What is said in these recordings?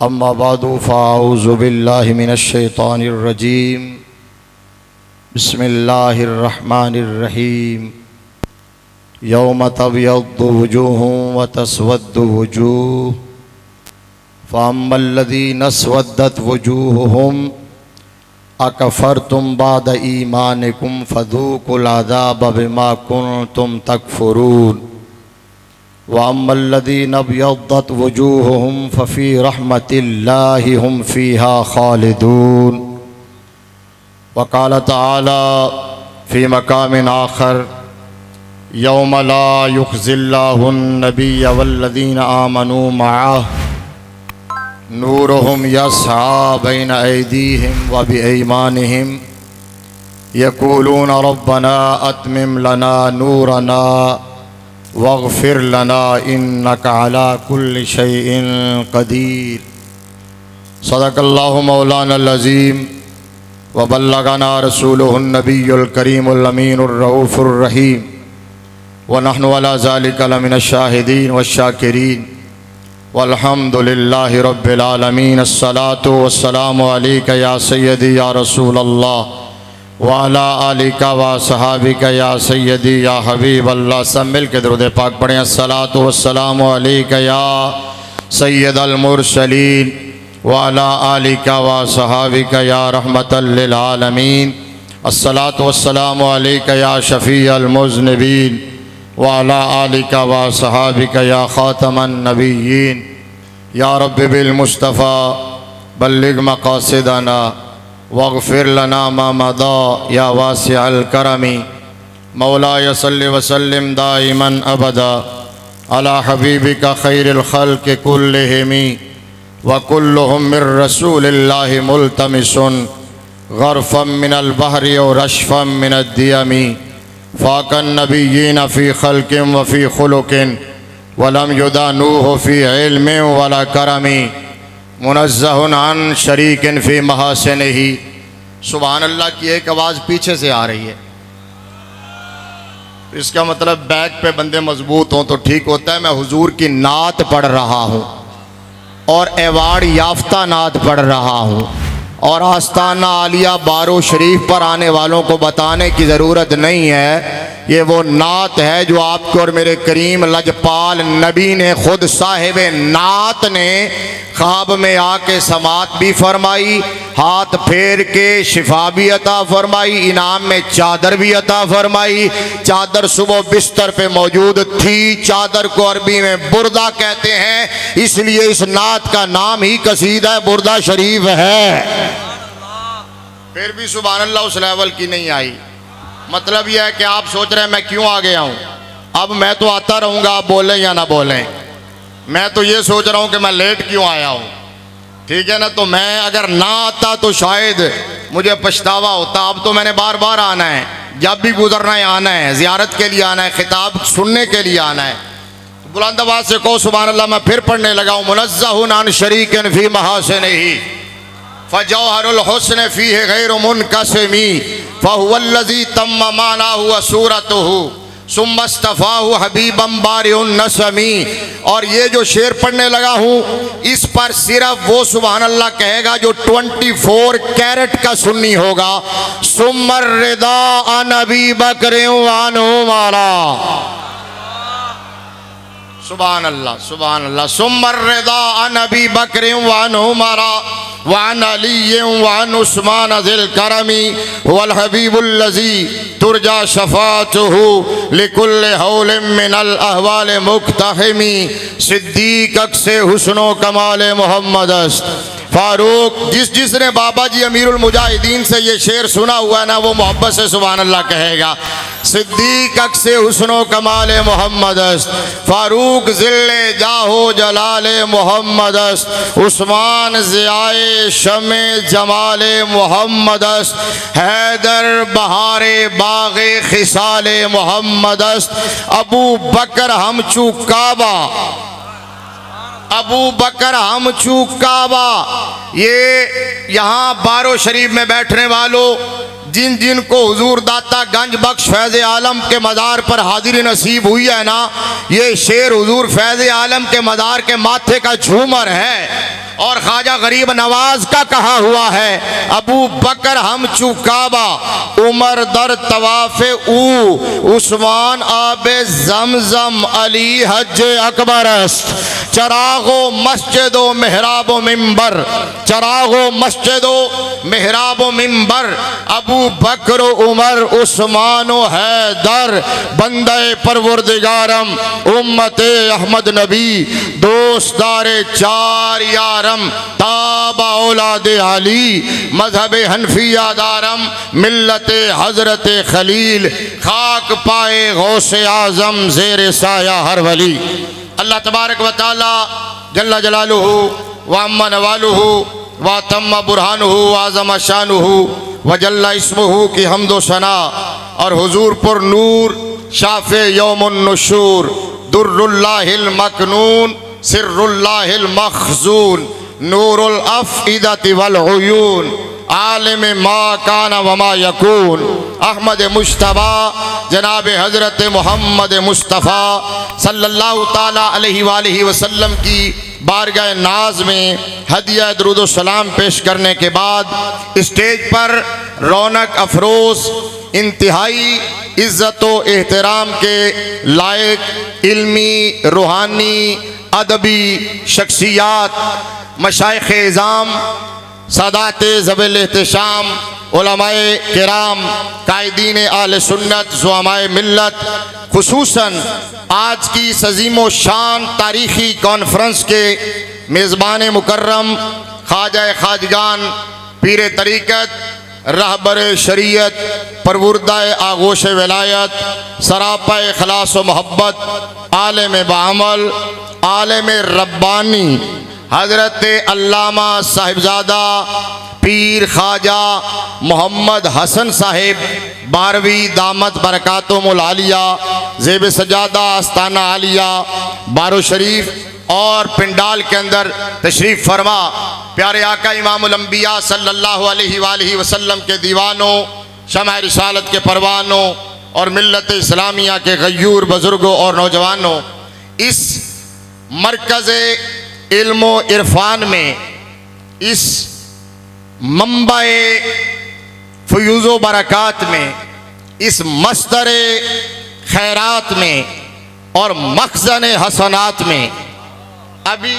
अम्मा बादु फ़ाऊज़ु बिल्लाहि मिनश शैतानिर रजीम। बिस्मिल्लाहिर रहमानिर रहीम। यौम तब्यद्दु वुजूहुन व तस्वद्दु वुजूह फ़अम्मल्लज़ीना अस्वद्दत वुजूहुहुम अकफ़रतुम बाद ईमानिकुम फ़ज़ूक़ुल अज़ाब बिमा कुन्तुम तकफ़ुरून व अम्मल्लज़ीना अब्यद्दत वुजूहुहुम फ़फ़ी रहमतिल्लाहि हुम फ़ीहा ख़ालिदून। वक़ाल तआला फ़ी मक़ामिन आख़र यौम ला युख़ज़िल्लाहुन नबिय्य वल्लज़ीना आमनू मअह नूरुहुम यस्आ बैन ऐदीहिम व बिअयमानिहिम यक़ूलून रब्बना अत्मिम लना नूरना वग़फ़िर लना इन्नका अला कुल्लि शैइन क़दीर। सदक़ल्लाहु मौलानल अज़ीम व बल्लगना रसूलुहुन नबियुल करीमुल अमीनुर रऊफ़ुर रहीम व नहनु अला ज़ालिका लमिनश शाहिदीन वश्शाकिरीन वल्हम्दुलिल्लाहि रब्बिल आलमीन। अस्सलातु वस्सलामु अलैका या सय्यदी या रसूलल्लाह व अला आलिका व सहाबिका या सय्यदी या हबीबल्लाह। सब मिल के दुरूद पाक पढ़ें। अस्सलातु वस्सलामु अलैका या सय्यदल मुरसलीन व अला आलिका व सहाबिका या रहमतल लिल आलमीन। अस्सलातु वस्सलामु अलैका या शफ़ीअल मुज़निबीन व अला आलिका व सहाबिका या ख़ातमन नबिय्यीन। या रब्बि बिल मुस्तफ़ा बल्लिग मक़ासिदना वग़फ़िर लना मा मदा या वासिअल करमी। मौलाय सल्लि व सल्लिम दाइमन अबदा अला हबीबिका खैरिल ख़ल्क़ि कुल्लिहिम व कुल्लुहुम मिर रसूलिल्लाहि मुल्तमिसुन ग़रफ़म मिनल बहरि व रशफ़म मिनद दियमी। फ़ाक़न नबिय्यीन फ़ी ख़ल्क़िन व फ़ी ख़ुलुक़िन वलम युदानूहु फ़ी इल्मिन वला करमी। मुनज़्ज़हुन अन शरीकिन फ़ी महासिनिही। सुभान अल्लाह की एक आवाज़ पीछे से आ रही है। इसका मतलब बैक पे बंदे मजबूत हों तो ठीक होता है। मैं हुजूर की नात पढ़ रहा हूँ और एवार्ड याफ्ता नात पढ़ रहा हूँ और आस्ताना आलिया बारो शरीफ पर आने वालों को बताने की ज़रूरत नहीं है। ये वो नात है जो आपके और मेरे करीम लजपाल नबी ने खुद साहिब नात ने ख्वाब में आके समात भी फरमाई, हाथ फेर के शिफा भी अता फरमाई, इनाम में चादर भी अता फरमाई। चादर सुबह बिस्तर पे मौजूद थी। चादर को अरबी में बुर्दा कहते हैं, इसलिए इस नात का नाम ही कसीदा बुर्दा शरीफ है। फिर भी सुभान अल्लाह उस लेवल की नहीं आई। मतलब यह है कि आप सोच रहे हैं मैं क्यों आ गया हूँ। अब मैं तो आता रहूँगा, आप बोलें या ना बोलें। मैं तो ये सोच रहा हूँ कि मैं लेट क्यों आया हूँ, ठीक है ना। तो मैं अगर ना आता तो शायद मुझे पछतावा होता। अब तो मैंने बार बार आना है, जब भी गुजरना है आना है, ज़ियारत के लिए आना है, खिताब सुनने के लिए आना है। बुलंद आवाज़ से कहो सुभान अल्लाह। मैं फिर पढ़ने लगा हूँ। मुनज़्ज़हुन अन शरीकिन फ़ी महासिनिही फ़जौहरुल हुस्न फ़ीहि गैरु मुनक़सिमी फ़हुवल्लज़ी तम्म मानाहु व सूरतुहु सुम्मा इस्तफ़ाहु हबीबम बारिउन नसमी। और ये जो शेर पढ़ने लगा हूँ इस पर सिर्फ वो सुभान अल्लाह कहेगा जो 24 कैरेट का सुन्नी होगा। सुम्मर रिदा अन अबी बकर व अन उमरा। सुभान अल्लाह सुभान अल्लाह। सुम्मर रिदा अन अबी बकर व अन उमरा वान अली वान उस्मान ज़िल करमी वल हबीबुल्लज़ी तुरजा शफ़ाअतुहु लिकुल्लि हौलिम मिनल अहवाल मुक़्तहिमी। सिद्दीक़ अक्से हुस्नो कमाल मोहम्मद अस्त। फारूक जिसने बाबा जी अमीरुल मुजाहिदीन से ये शेर सुना हुआ है ना, वो मोहब्बत से सुभान अल्लाह कहेगा। सिद्दीक़ अक्से हुस्नो कमाल मोहम्मद अस्त। फारूक ज़िल्ले जाहो जलाले मोहम्मद अस्त। उस्मान ज़ियाए शमे जमाले मोहम्मद अस्त। हैदर बहारे बाग़े खिसाले मोहम्मद अस्त। अबू बकर हम चू काबा, अबू बकर हम चू काबा। ये यहाँ बारो शरीफ में बैठने वालों जिन जिन को हुजूर दाता गंज बख्श फैज़ आलम के मज़ार पर हाजिरी नसीब हुई है ना, ये शेर हुजूर फैज़ आलम के मज़ार के माथे का झूमर है। और ख्वाजा गरीब नवाज का कहा हुआ है, अबू बकर हम चुकाबा, उमर दर तवाफे उस्मान आबे जमजम, अली हज अकबर अस्त, चरागो मस्जिदो मेहराबो मिंबर, चरागो मस्जिदो मेहराबो मिंबर, अबू बकर उमर उस्मान हैदर, बंदे परवरदिगारम उम्मते अहमद नबी, दोस्तदारे चार यारम, ताबा औलादे अली, मजहब हनफिया दारम, मिल्लते हजरत खलील, खाक पाए गौसे आजम ज़ेर साया हर वली। अल्लाह तबारक व तआला जल्ला जलालुहु व अम्मा नवालुहु व तम्मा बुरहानुहु व आज़म शानुहु व जल्ला इस्मुहु की हम्दो सना और हुजूर पर नूर शाफ़े यौमुन नुशूर, दुर्रुल्लाहिल मकनून, सिर्रुल्लाहिल मखज़ून, नूरुल अफ़इदति वल उयून, आलिम मा काना व मा यकून, अहमद मुश्तबा जनाब हज़रत मोहम्मद मुस्तफ़ा सल्लल्लाहु ताला अलैहि वालिहि वसल्लम की बारगाह नाज में हदिया दुरूद सलाम पेश करने के बाद स्टेज पर रौनक अफरोज़ इंतहाई इज़्ज़त व एहतराम के लायक इल्मी, रूहानी, अदबी शख्सियात, मशाइख़ इज़ाम, सादात ज़बिल एहतशाम, उलमाए किराम, कायदीन आले सुन्नत, ज़ुअमाए मिल्लत, खुसूसन आज की इस अज़ीम शान तारीख़ी कॉन्फ्रेंस के मेज़बान मुकर्रम ख्वाजा ख्वाजगान, पीर तरीक़त, रहबर शरीयत, परवुरदाए आगोश वलायत, सरापा इखलास व मोहब्बत, आलिम बामल, आलिम रब्बानी हज़रत अल्लामा साहिबजादा पीर ख्वाजा मोहम्मद हसन साहिब बारहवीं दामत बरकातुहुल आलिया ज़ेब सजादा आस्ताना आलिया बारो शरीफ और पिंडाल के अंदर तशरीफ़ फरमा, प्यारे आका इमामुल अंबिया सल्लल्लाहु अलैहि वसल्लम के दीवानों, शमअ रिसालत के परवानों और मिल्लत इस्लामिया के गयूर बुज़ुर्गों और नौजवानों, इस मरकज़ इल्मो इरफान में, इस मंबाए फ़यूज़ो बरक़ात में, इस मस्दर खैरात में और मखज़न हसनात में, अभी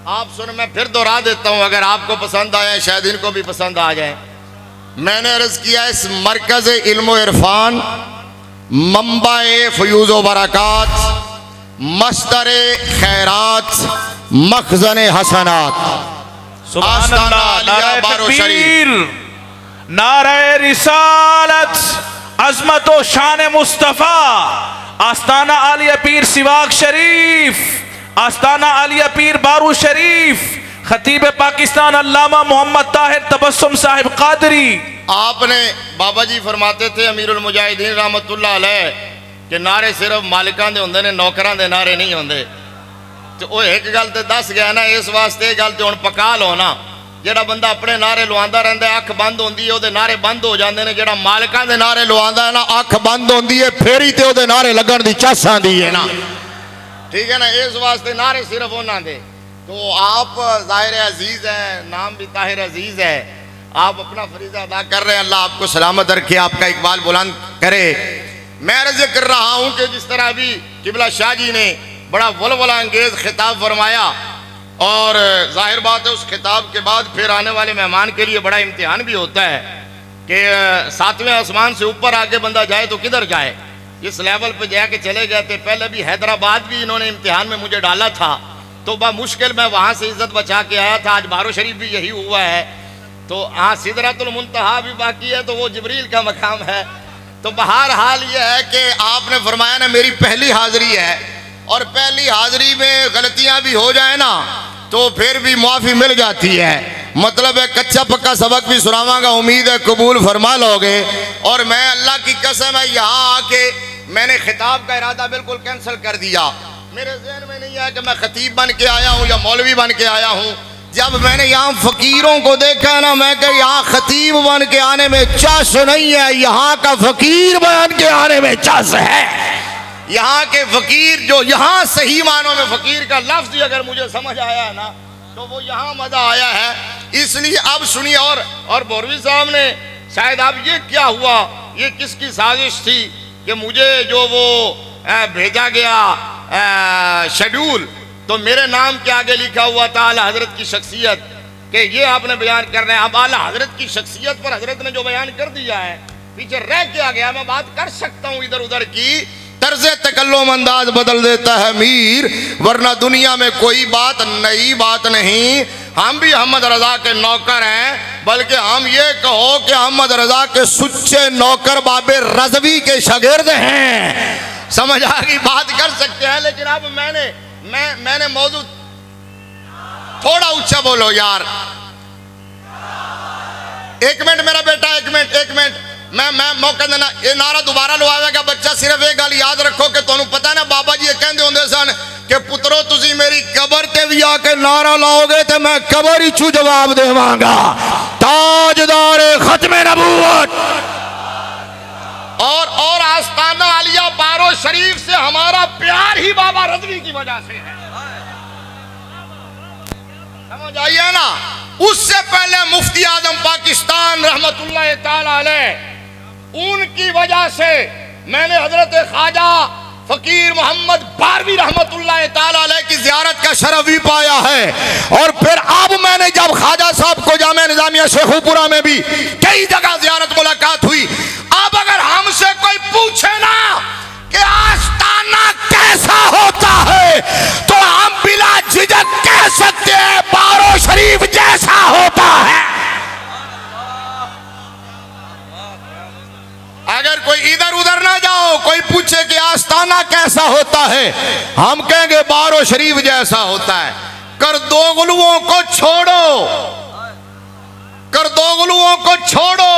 आप सुन, मैं फिर दोहरा देता हूँ, अगर आपको पसंद आए शायद इनको भी पसंद आ जाए। मैंने अर्ज़ किया इस मरकज़ इल्मो इरफान, मंबाए फ़यूज़ो बरक़ात, मस्दर खैरात, मखज़न हसनात, आस्ताना आलिया बारो शरीफ, नारे रिसालत, अज़मत व शान मुस्तफ़ा, आस्ताना आलिया पीर सिवाग शरीफ, आस्ताना आलिया पीर बारू शरीफ, खतीब पाकिस्तान अल्लामा मोहम्मद ताहिर तबस्सुम साहिब कादरी। आपने बाबा जी फरमाते थे अमीरुल मुजाहिदीन रहमतुल्लाह अलैह कि नारे सिर्फ मालिकां दे हुंदे ने, नौकरां दे नारे नहीं होंदे। तो वो एक गल तो दस गया ना, इस वास्ते गल तो हुण पका लो ना, जेड़ा बंदा अपने नारे लवांदा रहिंदा है, अख बंद होंदी है, ओदे नारे बंद हो जांदे ने। जेड़ा मालिकां दे नारे लवांदा है ना, अख बंद होंदी है, फिर ही ते ओदे नारे लगण दी चस आंदी है ना, ठीक है ना। इस वास्ते नारे सिर्फ उन्हां दे। तो आप ज़ाहिर अजीज़ हैं, नाम भी ताहिर अजीज़ है, आप अपना फरीज़ा अदा कर रहे हैं, अल्लाह आपको सलामत रखे, आपका इकबाल बुलंद करे। मैं अर्ज़ कर रहा हूँ कि जिस तरह अभी किबला शाह जी ने बड़ा वलवला अंगेज़ खिताब फरमाया, और जाहिर बात है उस खिताब के बाद फिर आने वाले मेहमान के लिए बड़ा इम्तिहान भी होता है कि सातवें आसमान से ऊपर आके बंदा जाए तो किधर जाए। इस लेवल पे जाके चले गए थे, पहले भी हैदराबाद भी इन्होंने इम्तिहान में मुझे डाला था, तो बड़ा मुश्किल मैं वहाँ से इज़्ज़त बचा के आया था। आज बारो शरीफ भी यही हुआ है, तो हाँ सिदरतुल मुंतहा भी बाकी है, तो वो जिब्रील का मकाम है। तो बहर हाल ये है कि आपने फरमाया ना मेरी पहली हाज़िरी है, और पहली हाज़िरी में गलतियाँ भी हो जाए ना तो फिर भी माफ़ी मिल जाती है। मतलब है कच्चा पक्का सबक भी सुनावांगा, उम्मीद है कबूल फरमा लोगे। और मैं अल्लाह की कसम है यहाँ आके मैंने खिताब का इरादा बिल्कुल कैंसिल कर दिया। मेरे जहन में नहीं है कि मैं खतीब बन के आया हूँ या मौलवी बन के आया हूँ। जब मैंने यहाँ फ़कीरों को देखा ना, मैं कहा यहाँ खतीब बन के आने में चस नहीं है, यहाँ का फ़कीर बन के आने में चस है। यहाँ के फ़कीर जो यहाँ सही मानों में फ़कीर का लफ्ज़ अगर मुझे समझ आया ना, तो वो यहाँ मजा आया है। इसलिए अब सुनिए। और मौलवी साहब ने शायद अब ये क्या हुआ, ये किसकी साजिश थी कि मुझे जो वो भेजा गया शेड्यूल, तो मेरे नाम के आगे लिखा हुआ था आला हजरत की शख्सियत, कि ये आपने बयान कर रहे हैं। अब आला हजरत की शख्सियत पर हजरत ने जो बयान कर दिया है, पीछे रह क्या गया। मैं बात कर सकता हूँ इधर उधर की, तर्ज तकल्लुम अंदाज बदल देता है मीर, वरना दुनिया में कोई बात नई बात नहीं। हम भी अहमद रजा के नौकर हैं, बल्कि हम ये कहो कि अहमद रजा के सुच्चे नौकर बाबे रजवी के शागिर्द हैं। समझ आ गई? बात कर सकते हैं। लेकिन अब मैंने मौजूद थोड़ा ऊंचा बोलो यार। एक मिनट मेरा बेटा, एक मिनट मैं मौका देना। ये नारा दोबारा लवाएगा बच्चा। सिर्फ एक गल याद रखो कि तुहानू पता है ना, बाबा जी ये कहते होंगे सन कि पुत्रो तुसी मेरी कबर ते भी आके नारा लाओगे तो मैं कबर ही छू जवाब देवांगा। ताजदार खत्मे नबूवत और आस्ताना आलिया बारो शरीफ से हमारा प्यार ही बाबा रज़वी की वजह से है। समझ आइए ना। उससे पहले मुफ्ती आजम पाकिस्तान रहमतुल्लाह ताला अलैह, उनकी वजह से मैंने हजरत ख्वाजा फकीर मोहम्मद बारवी रहमतुल्लाह ताला अलैह की ज़ियारत का शरफ भी पाया है। और फिर अब मैंने जब ख्वाजा साहब को जामिया निज़ामिया शेखुपुरा में भी कई जगह ज़ियारत मुलाकात हुई। अब अगर हमसे कोई पूछे ना कि आस्ताना कैसा होता है, तो हम बिला झिझक कह सकते हैं बारो शरीफ जैसा होता है। अगर कोई इधर उधर ना जाओ, कोई पूछे कि आस्ताना कैसा होता है, हम कहेंगे बारो शरीफ जैसा होता है। कर दो गुलुओं को छोड़ो,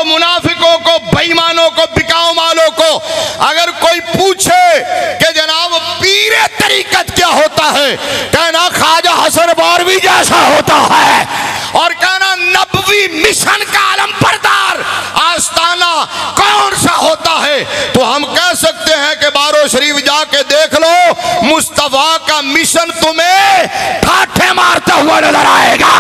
मुनाफिकों को, बेईमानों को, बिकाऊ मालों को। अगर कोई पूछे कि जनाब पीरे तरीकत क्या होता है, कहना ख्वाजा हसन बारवी जैसा होता है। और कहना नबवी मिशन का आलम बरदार आस्ताना कौन सा होता है, तो हम कह सकते हैं कि बारो शरीफ जाके देख लो, मुस्तफा का मिशन तुम्हें ठाठे मारता हुआ नजर आएगा।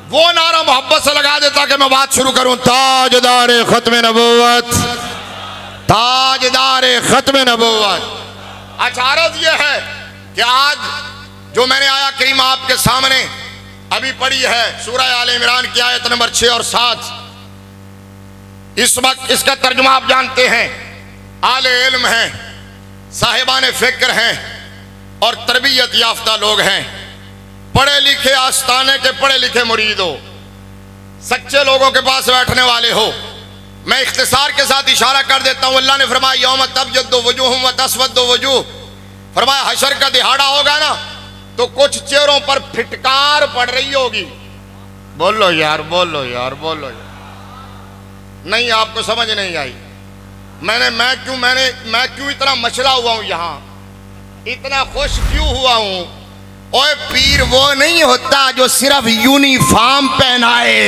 वो नारा मोहब्बत से लगा देता कि मैं बात शुरू करूं। ताजदार खत्मे नबूवत, ताजदार खत्मे नबूवत। अचारत यह है कि आज जो मैंने आया करीमा आपके सामने अभी पढ़ी है, सूरह आले इमरान की आयत नंबर 6 और 7। इस वक्त इसका तर्जुमा आप जानते हैं, आले इल्म हैं, साहिबान फिक्र हैं और तरबियत याफ्ता लोग हैं, पढ़े लिखे आस्ताने के पढ़े लिखे मुरीद हो, सच्चे लोगों के पास बैठने वाले हो। मैं इख्तिसार के साथ इशारा कर देता हूँ। अल्लाह ने फरमाया यौम तबयद्दु वजूहुम व तस्वद्दु वजूह, फरमाया हशर का दिहाड़ा होगा ना, तो कुछ चेहरों पर फिटकार पड़ रही होगी। बोलो यार, बोलो यार, बोलो यार। नहीं, आपको समझ नहीं आई। मैं क्यों इतना मचला हुआ हूं, यहां इतना खुश क्यों हुआ हूं? ओए पीर वो नहीं होता जो सिर्फ यूनिफॉर्म पहनाए,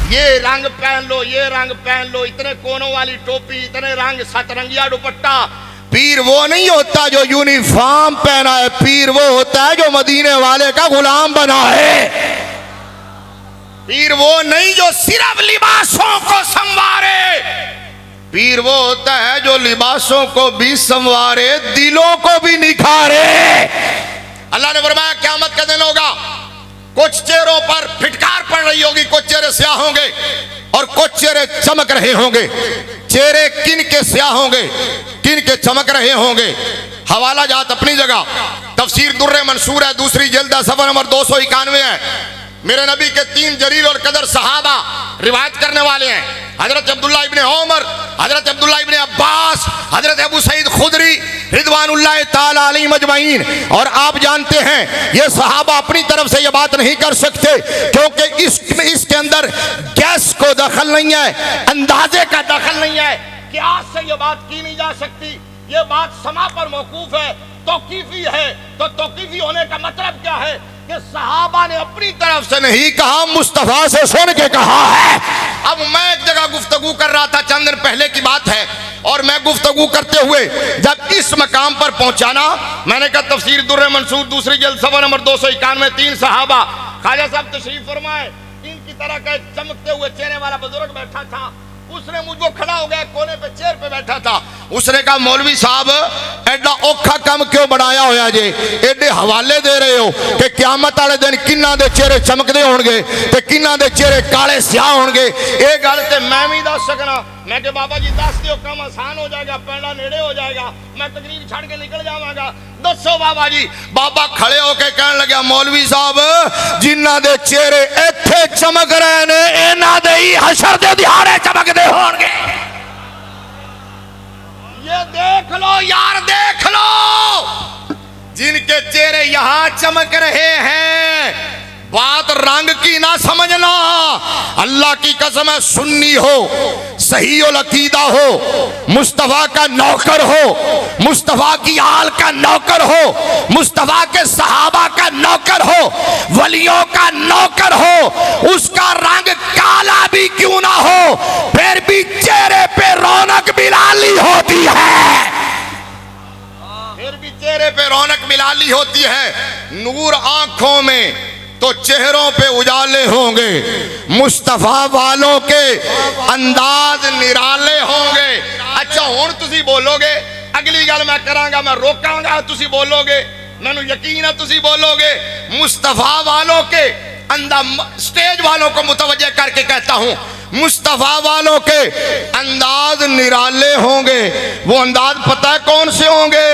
ये रंग पहन लो, ये रंग पहन लो, इतने कोनों वाली टोपी, इतने रंग, सतरंगिया दुपट्टा। पीर वो नहीं होता जो यूनिफॉर्म पहनाए, पीर वो होता है जो मदीने वाले का गुलाम बना है। पीर वो नहीं जो सिर्फ लिबासों को संवारे, पीर वो होता है जो लिबासों को भी संवारे, दिलों को भी निखारे। अल्लाह ने फरमाया क़यामत का दिन होगा, कुछ चेहरों पर फिटकार पड़ रही होगी, कुछ चेहरे स्याह होंगे और कुछ चेहरे चमक रहे होंगे। चेहरे किन के स्याह होंगे, किन के चमक रहे होंगे? हवाला जात अपनी जगह, तफसीर दुर्रे मंसूर है, दूसरी जिल्द सफर नंबर 291 है। मेरे नबी के 3 जलील और कदर सहाबा रिवायत करने वाले हैं, हजरत अब्दुल्लाह इब्ने उमर, हजरत अब्दुल्लाह इब्ने अब्बास, हजरत अबू सईद खुदरी रिदवानुल्लाह ताला अलैहिम अजमईन। और आप जानते हैं ये सहाबा अपनी तरफ से ये बात नहीं कर सकते, क्योंकि इसके अंदर गैस को दखल नहीं है, अंदाजे का दखल नहीं है, क्या से ये बात की नहीं जा सकती। ये बात समा पर मौकूफ है, तौकीफी है। तो तौकीफी होने का मतलब क्या है कि सहाबा ने अपनी तरफ से नहीं कहा, मुस्तफा से सुन के कहा है। अब मैं एक जगह गुफ्तगू कर रहा था, चंद दिन पहले की बात है, और मैं गुफ्तगू करते हुए जब इस मकाम पर पहुंचा ना, मैंने कहा तफसीर दुर्र मंसूर दूसरी जल्द सफा नंबर 291, 3 सहाबा ख्वाजा साहब तशरीफ फरमाए, इनकी तरह का एक चमकते हुए चेहरे वाला बुजुर्ग बैठा था। उसने मुझको खड़ा हो गया, कोने पे चेयर पे बैठा था। उसने कहा मौलवी साहब एडा औखा काम क्यों बनाया होया जे, एडे हवाले दे रहे हो कि क्यामत वाले दिन किन्ना दे चेहरे चमकदे होणगे ते किन्ना दे चेहरे काले स्याह होणगे। ये गल ते मैं भी दस सकना। मैं कि बाबा जी दस दियो, काम आसान हो जाएगा, पैंडा नेड़े हो जाएगा, मैं तकरीर छड़ के निकल जावांगा। दसो बाबा जी। बाबा खड़े होके कहने लगा मौलवी साहब जिन्ना दे चेहरे इत्थे चमक रहे ने इन्हां दे ही हशर दे दिहाड़े चमकदे होणगे। ये देख लो यार, देख लो, जिनके चेहरे यहां चमक रहे हैं, बात रंग की ना समझना। अल्लाह की कसम है, सुन्नी हो, सही अकीदा हो, मुस्तफा का नौकर हो, मुस्तफा की आल का नौकर हो, मुस्तफा के सहाबा का नौकर हो, वलियों का नौकर हो, उसका रंग काला भी क्यों ना हो, फिर भी चेहरे पे रौनक बिलाली होती है, फिर भी चेहरे पे रौनक बिलाली होती है। नूर आंखों में तो चेहरों पे उजाले होंगे, मुस्तफा वालों के अंदाज निराले होंगे। अच्छा हुण तुसी बोलोगे, अगली गल मैं करांगा, मैं रोकांगा, तुसी बोलोगे, मैनू यकीन है तुसी बोलोगे। मुस्तफा वालों के अंदाज, स्टेज वालों को मुतवज्जे करके कहता हूं, मुस्तफा वालों के अंदाज निराले होंगे। वो अंदाज पता है कौन से होंगे?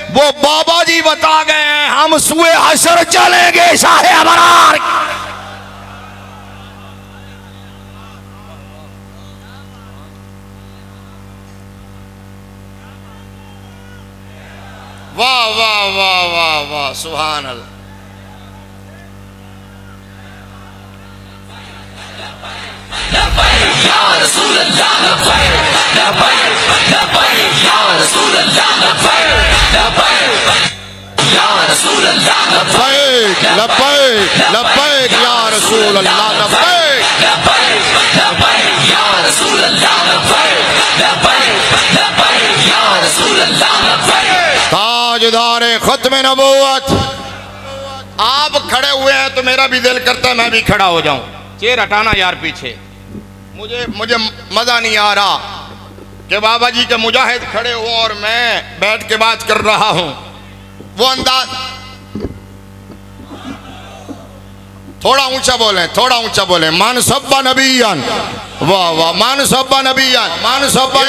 वो बाबा जी बता गए हैं, हम सुए हशर चलेंगे शाहे अबरार। वाह वाह वाह वाह वाह, सुभान अल्लाह। ताजदारे खत्म नबूवत, आप खड़े हुए हैं तो मेरा भी दिल करता है मैं भी खड़ा हो जाऊं। चेयर हटाना यार पीछे, मुझे मजा नहीं आ रहा कि बाबा जी के मुजाहिद खड़े हो और मैं बैठ के बात कर रहा हूं। वो अंदाज थोड़ा ऊंचा बोलें, थोड़ा ऊंचा बोलें। मान सब्बा नबीयन, वाह वाह, मान सब्बा नबीयन, मान सब्बा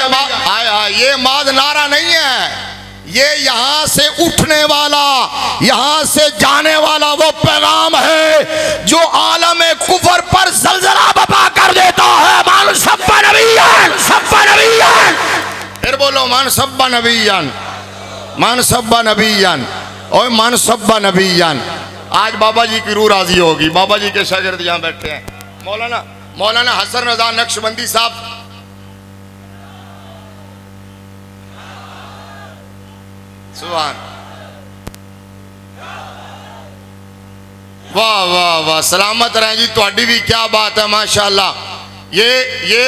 आया। ये माद नारा नहीं है, ये यहां से उठने वाला, यहां से जाने वाला वो पैगाम है जो आलम कुफर पर जलजला बपा कर देता है। मान सब्बा नबीयन, सब्बा नबीयन, फिर बोलो मान सब्बा नबीयन, मान सब्बा नबीयन, और मान सब्बा नबीयन। आज बाबा जी की रूह राजी होगी। बाबा जी के शागिर्द यहां बैठे हैं, मौलाना हसन रजा नक्शबंदी साहब, सुभान, वाह वाह वाह, सलामत रहें जी, तुहाडी भी क्या बात है माशाल्लाह। ये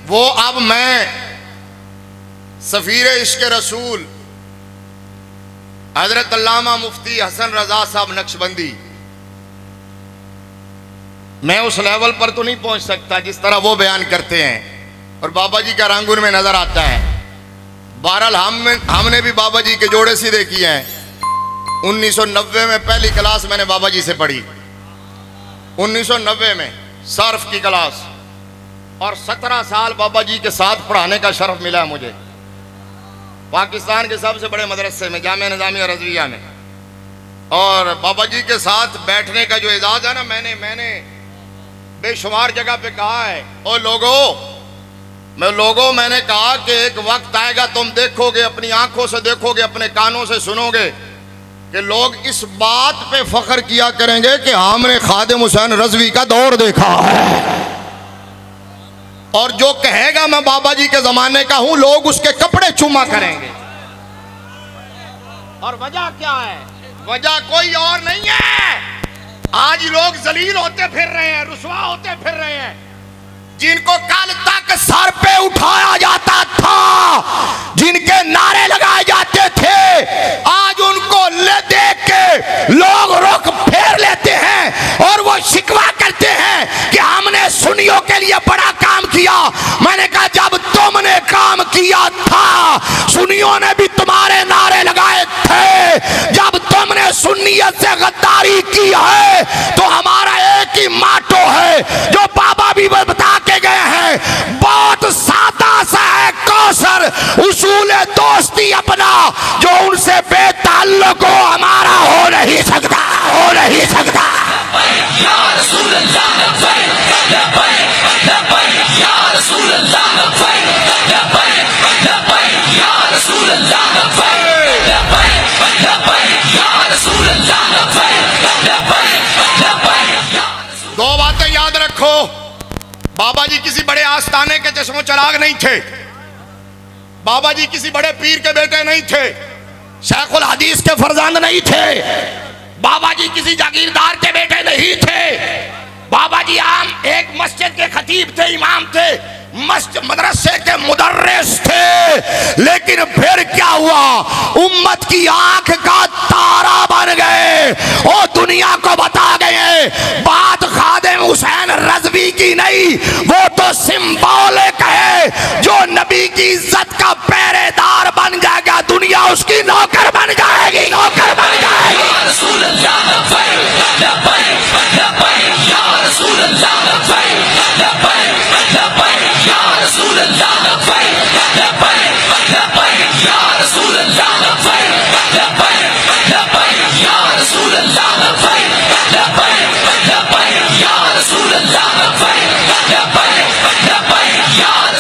वो, अब मैं सफीर इश्क रसूल हजरत अल्लामा मुफ्ती हसन रजा साहब नक्शबंदी, मैं उस लेवल पर तो नहीं पहुंच सकता जिस तरह वो बयान करते हैं, और बाबा जी का रंग उनमें नजर आता है। बहरहाल हमने भी बाबा जी के जोड़े सीधे किए हैं। 1990 में पहली क्लास मैंने बाबा जी से पढ़ी, 1990 में सर्फ की क्लास, और 17 साल बाबा जी के साथ पढ़ाने का शर्फ मिला है मुझे पाकिस्तान के सबसे बड़े मदरसे में, जामिया निज़ामिया रज़विया में। और बाबा जी के साथ बैठने का जो एजाज है ना, मैंने बेशुमार जगह पे कहा है, ओ लोगों मैंने कहा कि एक वक्त आएगा तुम देखोगे, अपनी आंखों से देखोगे, अपने कानों से सुनोगे कि लोग इस बात पे फख्र किया करेंगे कि हमने खादिम हुसैन रज़वी का दौर देखा है, और जो कहेगा मैं बाबा जी के जमाने का हूं, लोग उसके कपड़े चूमा करेंगे। और वजह क्या है? वजह कोई और नहीं है, आज लोग जलील होते फिर रहे हैं, रुसवा होते फिर रहे हैं। जिनको कल तक सर पे उठाया जाता था, जिनके नारे लगाए जाते थे, आज उनको ले देख के लोग रुख फेर लेते हैं और वो शिकवा करते हैं कि हमने सुन्नियों के लिए बड़ा काम किया। मैंने कहा जब तुमने काम किया था सुन्नियों ने भी तुम्हारे नारे लगाए थे। जब तुमने सुन्नियत से गद्दारी की है तो हमारा एक ही माटो है जो बाबा भी बता के गए हैं, बहुत सादा सा है कौसर, उसूल दोस्ती अपना जो उनसे बेताल्लुक हो हमारा हो नहीं सकता, हो नहीं सकता। दो बातें याद रखो, बाबा जी किसी बड़े आस्थाने के चश्मो चराग नहीं थे, बाबा जी किसी बड़े पीर के बेटे नहीं थे, शेखुल हदीस के फरजंद नहीं थे, बाबा जी किसी जागीरदार के बेटे नहीं थे, बाबा जी आम एक मस्जिद के खतीब थे, इमाम थे, मदरसे के मुदर्रिस थे। लेकिन फिर क्या हुआ, उम्मत की आंख का तारा बन गए और दुनिया को बता गए बात खादिम हुसैन रज़वी की नहीं, वो तो सिंबॉलिक है। जो नबी की इज्जत का पहरेदार बन जाएगा दुनिया उसकी नौकर बन जाएगी, नौकर बन जाएगी।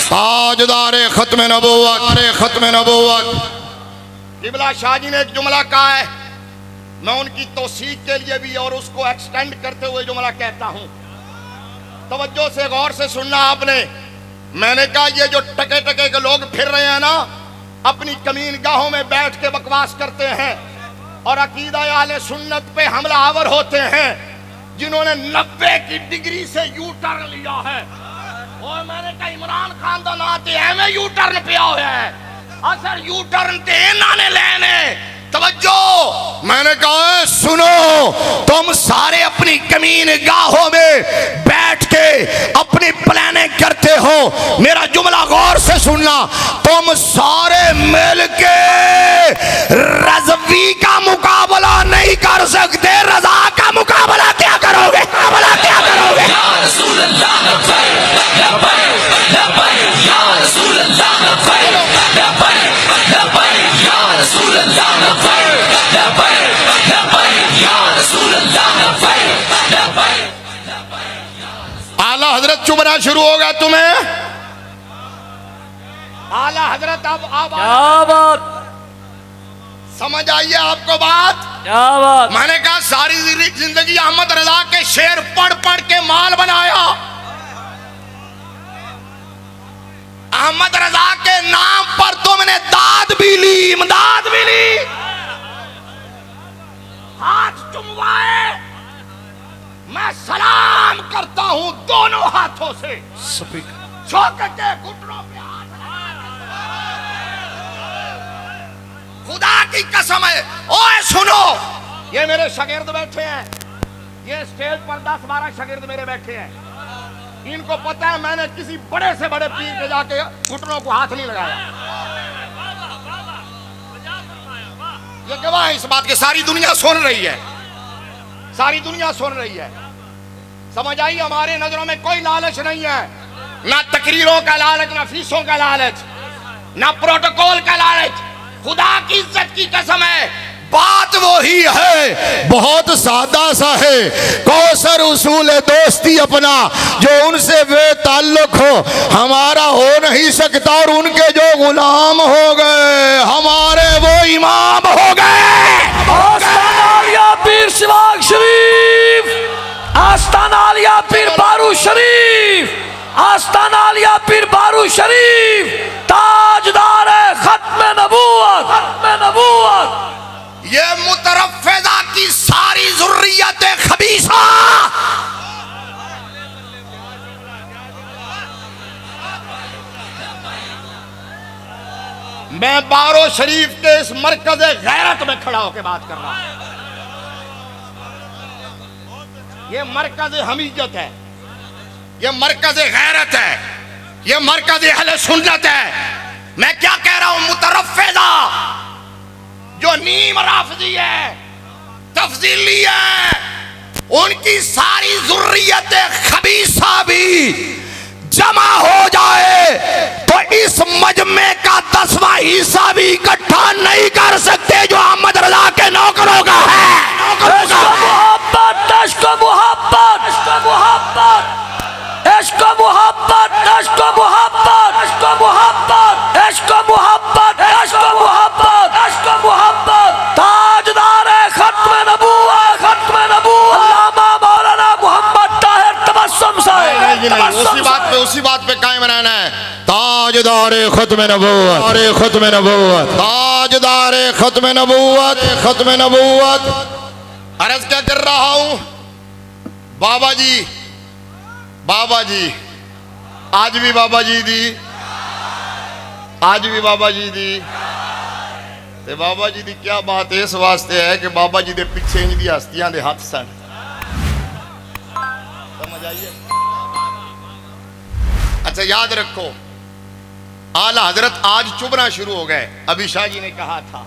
ताजदारे खत्म नबूवत, खत्म नबूवत। किबला शाह जी ने एक जुमला कहा है, मैं उनकी तौसीक के लिए भी और उसको एक्सटेंड करते हुए जुमला कहता हूं, तवज्जो से गौर से सुनना आपने। मैंने कहा ये जो टके टके के लोग फिर रहे हैं ना, अपनी कमीन गाहों में बैठ के बकवास करते हैं और अकीदा अहले सुन्नत पे हमलावर होते हैं, जिन्होंने 90 की डिग्री से यू टर्न लिया है। और मैंने कहा इमरान खान का नाम ते एवं यू टर्न पिया हुआ है, असर यू टर्न ते इन्होंने लेने। तवज्जो, मैंने कहा सुनो, तुम सारे अपनी कमीन गाहों में बैठ के अपनी प्लानिंग करते हो, मेरा जुमला गौर से सुनना, तुम सारे मिलके रज़वी का मुकाबला नहीं कर सकते, रज़ा का मुकाबला क्या करोगे, मुकाबला क्या करोगे? आला हजरत चुभना शुरू होगा तुम्हें। आला हजरत अब क्या बात, समझ आइए आपको बात, क्या बात। मैंने कहा सारी जिंदगी अहमद रजा के शेर पढ़ पढ़ के माल बनाया, अहमद रजा के नाम पर तुमने दाद भी ली, इमदाद भी ली, हाथ चुमवाए। मैं सलाम करता हूं दोनों हाथों से, शौकत के घुटनों पे हाथ लगा। खुदा की कसम है, ओए सुनो, ये मेरे शागिर्द बैठे हैं, ये स्टेज पर 10-12 शागिर्द मेरे बैठे हैं, इनको पता है मैंने किसी बड़े से बड़े पीर के जाके घुटनों को हाथ नहीं लगाया। ये गवाह है इस बात की, सारी दुनिया सुन रही है, सारी दुनिया सुन रही है। समझ आई, हमारे नजरों में कोई लालच नहीं है, ना तकरीरों का लालच, ना फीसों का लालच, ना प्रोटोकॉल का लालच। खुदा की इज्जत की कसम है, बात वही है, बहुत सादा सा है, कौसर उसूल दोस्ती अपना जो उनसे बेताल्लुक हो हमारा हो नहीं सकता, और उनके जो गुलाम हो गए हमारे वो इमाम हो गए। आस्ताना आलिया पीर सिवाग शरीफ, आस्ताना आलिया पीर बारू शरीफ, आस्ताना आलिया पीर बारू शरीफ, ताजदार है खत्म नबूवत, खत्म नबूवत। ये मुतरफ़िज़ा की सारी ज़ुर्रियत खबीसा मैं बारो शरीफ के इस मरकज गैरत में खड़ा होकर बात कर रहा हूं। ये मरकज हमीयत है, ये मरकज गैरत है, ये मरकज अहले सुन्नत है। मैं क्या कह रहा हूं, मुतरफ़िज़ा जो नीम राफ़िज़ी है, तफ़ज़ीली है, उनकी सारी ज़ुर्रियत खबीसा भी जमा हो जाए तो इस मजमे का 10वां हिस्सा भी इकट्ठा नहीं कर सकते जो अहमद रजा के नौकरों का है। इश्क मोहब्बत, इश्क मोहब्बत, इश्क मोहब्बत, इश्क मोहब्बत, इश्क मोहब्बत, इश्क मोहब्बत, इश्क मोहब्बत, इश्क मोहब्बत, इश्क मोहब्बत। ताजदार खत्म नबूवत, खत्म नबूवत अल्लामा मौलाना मोहम्मद ताहिर तबस्सुम साहब। उसी बात पे कायम रहना है। ताजदार खत्म नबूवत, अरे खत्म नबूवत, ताजदार खत्म नबूवत, खत्म नबूवत। अर्ज क्या कर रहा हूं, बाबा जी, बाबा जी, आज भी बाबा जी दी, आज भी बाबा जी दी। ते बाबा जी दी क्या बात इस वास्ते है कि बाबा जी दे पिछे इंज दी हस्तियां दे हाथ सन। समझ आइए? अच्छा याद रखो, आला हजरत आज चुभना शुरू हो गए। अभी शाह जी ने कहा था,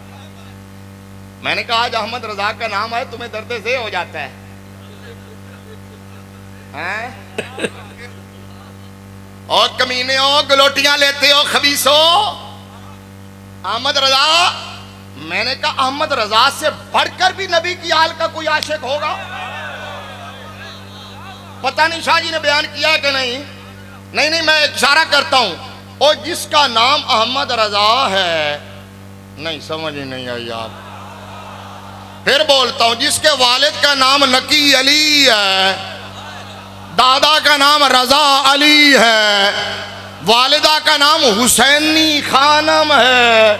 मैंने कहा आज अहमद रजा का नाम है तुम्हें दर्द से हो जाता है, हैं? और कमीने हो, गलोटियां लेते हो, खबीसो। अहमद रजा, मैंने कहा अहमद रजा से बढ़कर भी नबी की आल का कोई आशिक होगा? पता नहीं शाह जी ने बयान किया कि नहीं। नहीं नहीं, मैं इशारा करता हूं, और जिसका नाम अहमद रजा है, नहीं समझ ही नहीं आई आप। फिर बोलता हूं, जिसके वालिद का नाम नकी अली है, दादा का नाम रजा अली है, वालिदा का नाम हुसैनी खानम है,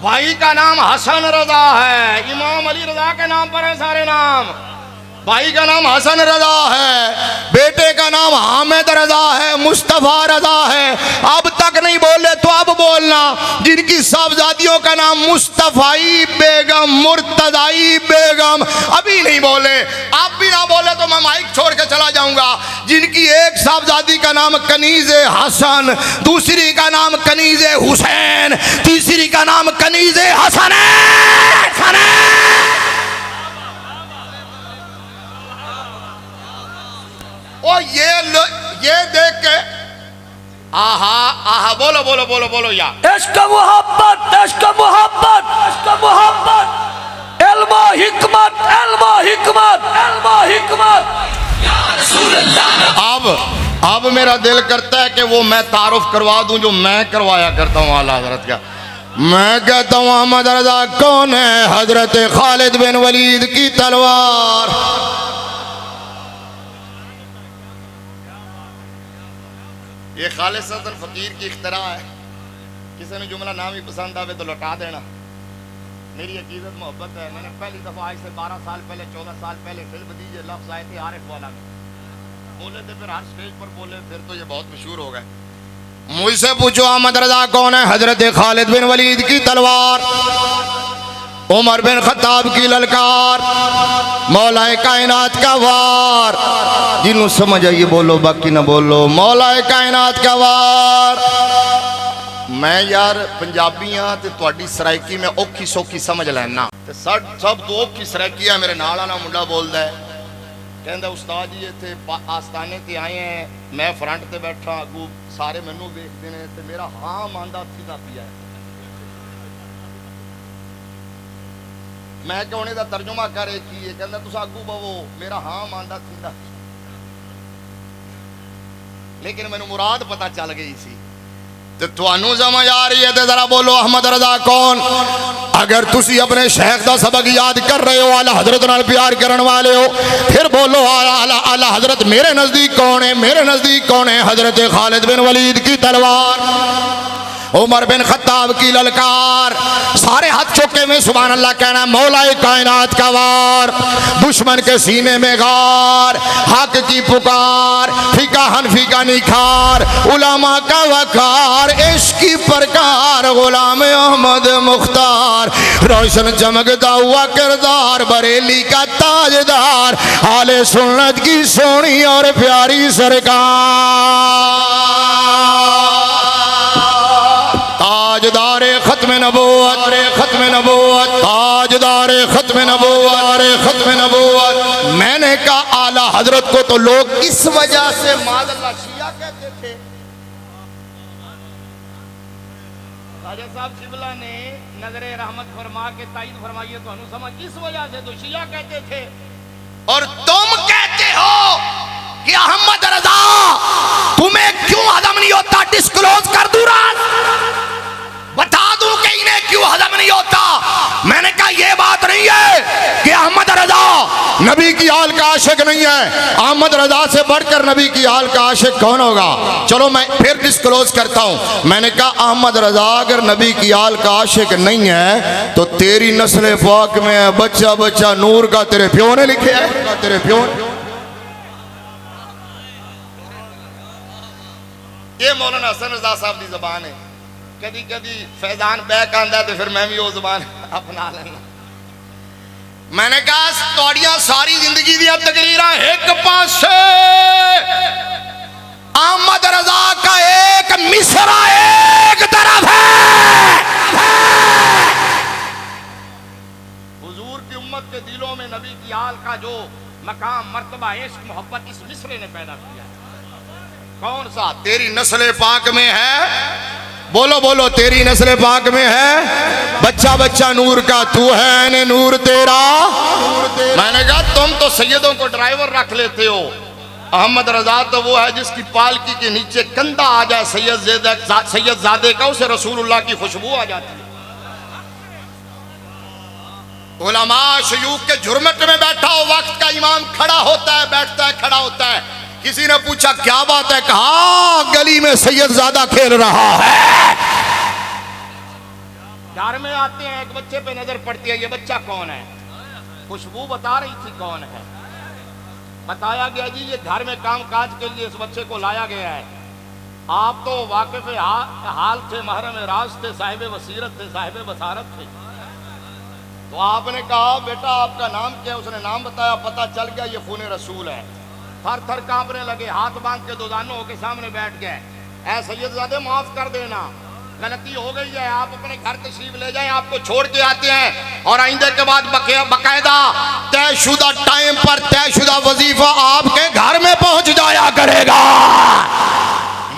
भाई का नाम हसन रजा है, इमाम अली रजा के नाम पर है सारे नाम, भाई का नाम हसन रजा है, बेटे का नाम हामिद रजा है, मुस्तफ़ा रजा है। अब तक नहीं बोले तो अब बोलना, जिनकी साहबजादियों का नाम मुस्तफ़ाई बेगम, मुर्तज़ाई बेगम, अभी नहीं बोले। आप भी ना बोले तो मैं माइक छोड़ के चला जाऊंगा। जिनकी एक साहबजादी का नाम कनीज़ हसन, दूसरी का नाम कनीज़ हुसैन, तीसरी का नाम कनीज़ हसन है। और ये देख के आहा आहा, बोलो बोलो बोलो बोलो यार। इश्क मोहब्बत, इश्क मोहब्बत, इश्क मोहब्बत, इल्म हिकमत, इल्म हिकमत, इल्म हिकमत। अब मेरा दिल करता है कि वो मैं तारुफ करवा दूं जो मैं करवाया करता हूं आला हजरत का। मैं कहता हूं अहमद रजा कौन है? हजरत खालिद बिन वलीद की तलवार। ये खालिसतन फकीर की इख्तरा है। किसी ने जुमला नाम ही पसंद आवे तो लौटा देना। मेरी अकीदत मोहब्बत है। मैंने पहली दफ़ा आज से 12 साल पहले, 14 साल पहले फिल्म दी, ये लफ्ज़ आए थे आरिफ वाला में, बोले थे, फिर हर स्टेज पर बोले, फिर तो ये बहुत मशहूर हो गए। मुझसे पूछो अहमद रजा कौन है? हजरत खालिद बिन वलीद की तलवार, उमर बिन खत्ताब की ललकार, मौलाए कायनात का वार। जिन्हों समझ आइए बोलो, बाकी ना बोलो। मौलाए कायनात का वार। मैं यार पंजाबी हाँ तो तुहाडी सराइकी में औखी सौखी समझ लैना, ते सब तो औखी सराइकी है। मेरे नाल वाला मुंडा बोलता है, कहता उस्ताद जी इत्थे आस्थाने ते आए हैं, मैं फ्रंट ते बैठा, अगू सारे मैनू वेखते हैं, ते मेरा हाँ मानदा सीधा पिया है। मैं क्या उन्हें दा तर्जुमा करे की है? कहता तुस अगू बवो, मेरा हाँ मानदा सीधा। लेकिन मैनू मुराद पता चल गई सी। ते तुहानू समझ आ रही है तो जरा बोलो अहमद रजा कौन? अगर तुसी अपने शेख दा सबक याद कर रहे हो, आला हजरत नाल प्यार करने वाले हो, फिर बोलो आला हजरत मेरे नजदीक कौन है? मेरे नजदीक कौन है? हजरत खालिद बिन वलीद की तलवार। उमर बिन खत्ताब की ललकार, सारे हाथ चौके में सुभान अल्लाह कहना, मौलाए कायनात का वार, दुश्मन के सीने में गार, हक की पुकार, फीका हनफी का निखार, उलामा का वकार, इश्क की प्रकार, गुलाम अहमद मुख्तार, रोशन चमकता हुआ किरदार, बरेली का ताजदार, आले सुन्नत की सोनी और प्यारी सरकार, ताजदारे खत्म नबूवत, खत्म नबूवत, ताजदारे खत्म नबूवत, खत्म नबूवत। मैंने कहा आला हजरत को तो लोग इस वजह से मादल्ला शिया कहते थे। राजा साहब शिबला ने नजरे रहमत फरमा के ताईद फरमाइए तो अनुसमझ, इस वजह से तो शिया कहते थे। और तुम कहते हो कि अहमद रजा तुम्हें क्यों हजम नहीं होता, डिस्क्लोज कर दूं राज, बता दूं कि इन्हें क्यों हजम नहीं होता। मैंने कहा यह बात नहीं है कि अहमद रजा नबी की आल का आशिक नहीं है, अहमद रजा से बढ़कर नबी की आल का आशिक कौन होगा। चलो मैं फिर डिस्क्लोज करता हूं। मैंने कहा अहमद रजा अगर नबी की आल का आशिक नहीं है तो तेरी नस्ल पाक में है बच्चा बच्चा नूर का, तेरे प्यो ने लिखे है, तेरे प्यो ने। ये मौलाना हसन रजा साहब की जबान है। कदी कदी फैजान बैक आंदा तो फिर मैं भी वो जुबान अपना लेना। मैंने कहा तोड़िया सारी जिंदगी दी तकरीर एक पासे, अहमद रजा का एक मिसरा एक तरफ है। हुजूर की उम्मत के दिलों में नबी की आल का जो मकाम मर्तबा इश्क मोहब्बत इस मिसरे ने पैदा किया। कौन सा? तेरी नस्ल पाक में है, बोलो बोलो, तेरी नस्ल पाक में है बच्चा बच्चा नूर का, तू है ने नूर तेरा। मैंने कहा तुम तो सैयदों को ड्राइवर रख लेते हो, अहमद रजा तो वो है जिसकी पालकी के नीचे कंधा आ जाए सैयद ज़ादे का, उसे रसूलुल्लाह की खुशबू आ जाती है। उलमा शयूख के झुरमट में बैठा हो, वक्त का इमाम खड़ा होता है, बैठता है, खड़ा होता है। किसी ने पूछा क्या बात है, कहा गली में सैयद ज़ादा खेल रहा है। घर में आते हैं, एक बच्चे पे नजर पड़ती है, ये बच्चा कौन है? खुशबू बता रही थी कौन है। बताया गया जी ये घर में काम काज के लिए इस बच्चे को लाया गया है। आप तो वाकिफ हाल थे, महरम राज थे, साहिब वसीरत थे, साहिब बसारत थे। तो आपने कहा बेटा आपका नाम क्या है? उसने नाम बताया, पता चल गया ये खून रसूल है। थर थर कांपने लगे, हाथ बांध के दोजानों के सामने बैठ गए। ऐ सैयदजादे माफ कर देना, गलती हो गई है, आप अपने घर तशरीफ ले जाएं, आपको छोड़ के आते हैं और आइंदे के बाद बकायदा तयशुदा टाइम पर तयशुदा वजीफा आपके घर में पहुंच जाया करेगा।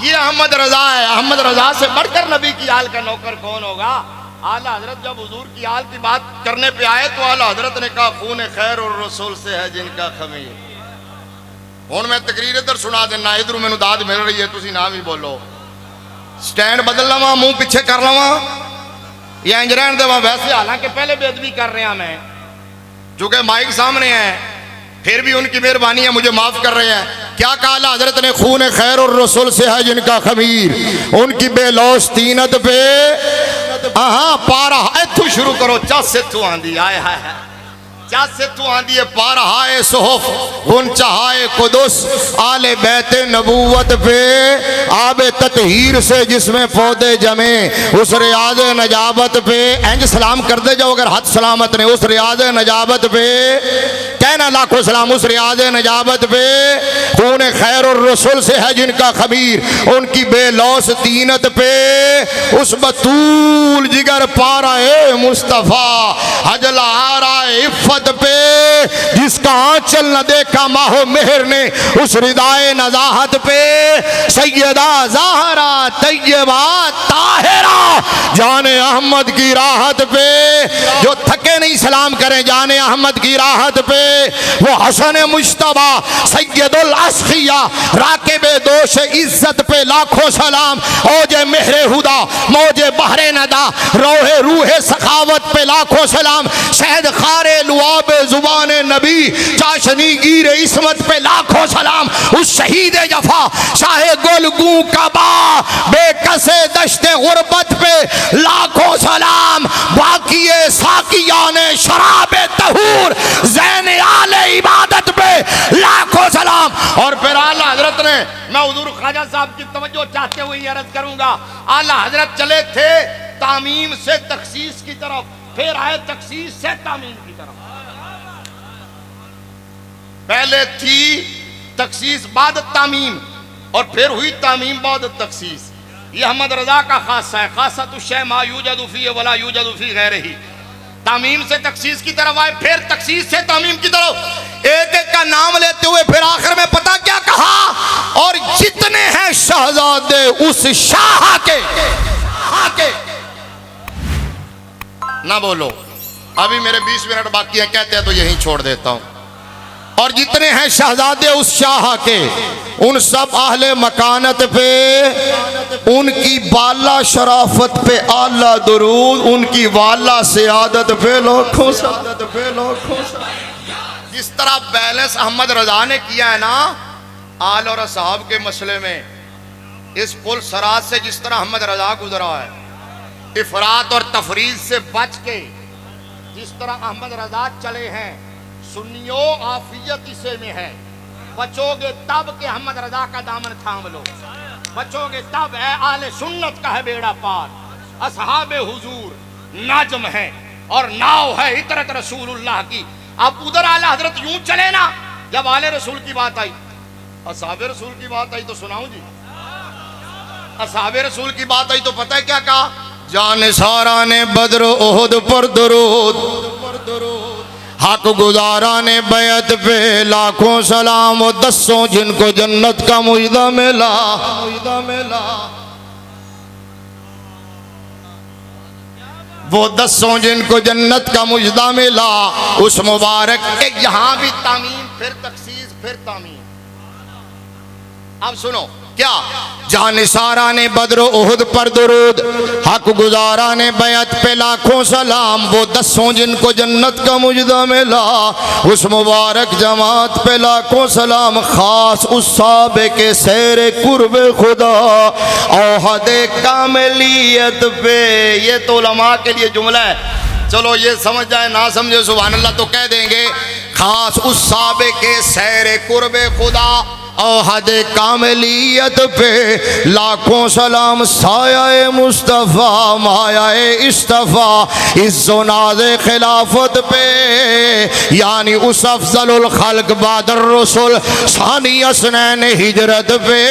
ये अहमद रजा है। अहमद रजा से बढ़कर नबी की आल का नौकर कौन होगा? आला हजरत जब हुजूर की आल की बात करने पे आए तो आला हजरत ने कहा खून खैर और रसूल से है जिनका खमीर। हुण मैं तकरीर इधर सुना देना, इधरों मैनू दाद मिल रही है, तुसी ना भी बोलो। स्टैंड बदल लवा, मुंह पीछे कर लवा या इंज रहन देवा? वैसे हालांकि पहले बेअदबी कर रहा मैं, चूंकि माइक सामने है, फिर भी उनकी मेहरबानी है, मुझे माफ कर रहे हैं। क्या कहा हजरत ने? खून खैर और रसूल से है जिनका खमीर, उनकी बेलौस तीनत पे हाँ पारा है। तू शुरू करो, चस से तू आंधी आए है, चस से तू आंधी है, पारा है सोहफ गुन चाहे कुदुस आले बैते नबूवत पे आबे ततहीर से जिसमें पौधे जमे उस रियाज नजाबत पे। इंज सलाम कर दे जाओ अगर हाथ सलामत ने, उस रियाज नजाबत पे कहना लाखों सलाम, उस रियाज नजाबत पे। खून खैर और रसूल से है जिनका खबीर, उनकी बेलौस तीनत पे उस बतूल जिगर पारा ए मुस्तफ़ा हजलारा इफ़्फ़त पे जिसका आंचल न देखा माहो मेहर ने उस रिदाए नजाहत पे। सैयदा ज़हरा तैयबा ताहिरा जाने अहमद की राहत पे जो थक के नहीं सलाम करें जाने अहमद की राहत पे। वो हसन मुश्तबा सैयदुल अस्फिया राकिब दोष इज्जत पे लाखों सलाम। ओजे मेहरे हुदा मौजे बहरे नदा रोहे रूहे सखावत पे लाखों सलाम। शहद खारे लुआब जुबान नबी चाशनी गिर इस्मत पे लाखों सलाम। उस शहीद जफा शाहे गुल गू कबा बेकसे दश्ते गुरबत पे लाखों सलाम। बाकी साकिया ने शराब तहूर ज़ैन आले इबादत पे लाखों सलाम। और फिर आला हजरत ने, मैं हुजूर ख्वाजा साहब की तवज्जो चाहते हुए अर्ज करूंगा, आला हजरत चले थे तामीम से तखसीस की तरफ, फिर आए तखसीस से तामीम की तरफ। पहले थी तखसीस बाद तामीम और फिर हुई तामीम बाद तखसीस। ये अहमद रजा का खासा है, खासा तो शय मा यूजदु फी वला यूजदु फी गैरिही। तामीम से तखसीस की तरफ आए, फिर तखसीस से तामीम की तरफ, एक एक का नाम लेते हुए फिर आखिर में पता क्या कहा, और जितने हैं शहजादे उस शाह के ना बोलो, अभी मेरे 20 मिनट बाकी है, कहते हैं तो यहीं छोड़ देता हूं। और जितने हैं शहजादे उस शाह के, उन सब आहले मकानत पे, उनकी बाला शराफत पे आला दुरूद, उनकी वाला से आदत पे लाखों सादत पे लाखों। जिस तरह बैलेंस अहमद रजा ने किया है ना आल और असहाब के मसले में, इस पुल सराज से जिस तरह अहमद रजा गुजरा है, इफरात और तफरीज से बच के जिस तरह अहमद रजा चले हैं, सुन्नियों आफियत इसे में है। बचोगे तब के अहमद रजा का दामन थाम लो, बचोगे तब है। आले सुन्नत का है बेड़ा पार, असहाबे हुजूर नाजम है और नाव है इतरत रसूलुल्लाह की। अब उधर आला हजरत यूं चले ना, जब आले रसूल की बात आई, असहाबे रसूल की बात आई तो सुनाऊं जी। असहाबे रसूल की बात आई तो पता है क्या कहा, जान सारा ने बद्र ओहद पर दरूद, हक गुजारा ने बैत पे लाखों सलाम। वो दसों जिनको जन्नत का मुजदा मिला, वो दसों जिनको जन्नत का मुजदा मिला, उस मुबारक के यहाँ भी तामीम, फिर तखसीस, फिर तामीम। अब सुनो क्या, जान सारा ने बद्र उहद पर दुरूद, हक गुजारा ने बैत पे लाखों सलाम। वो दसों जिनको जन्नत का मुजदा मिला, उस मुबारक जमात पे लाखों सलाम। खास उस साहबे के सैर कुर्बे खुदा औहदे कामिलियत पे। ये तो उलमा के लिए जुमला है, चलो ये समझ जाए ना समझे सुभान अल्लाह तो कह देंगे। खास उस साहबे के सैर कुर्बे खुदा औहद कामिलियत पे लाखों सलाम। साया मुस्तफ़ा माया इस्तफ़ा इज़्ज़ो नाज़े खिलाफत पे, यानी उस अफ़ज़लुल खल्क़ बादर रसूल सानी असनैन हिजरत पे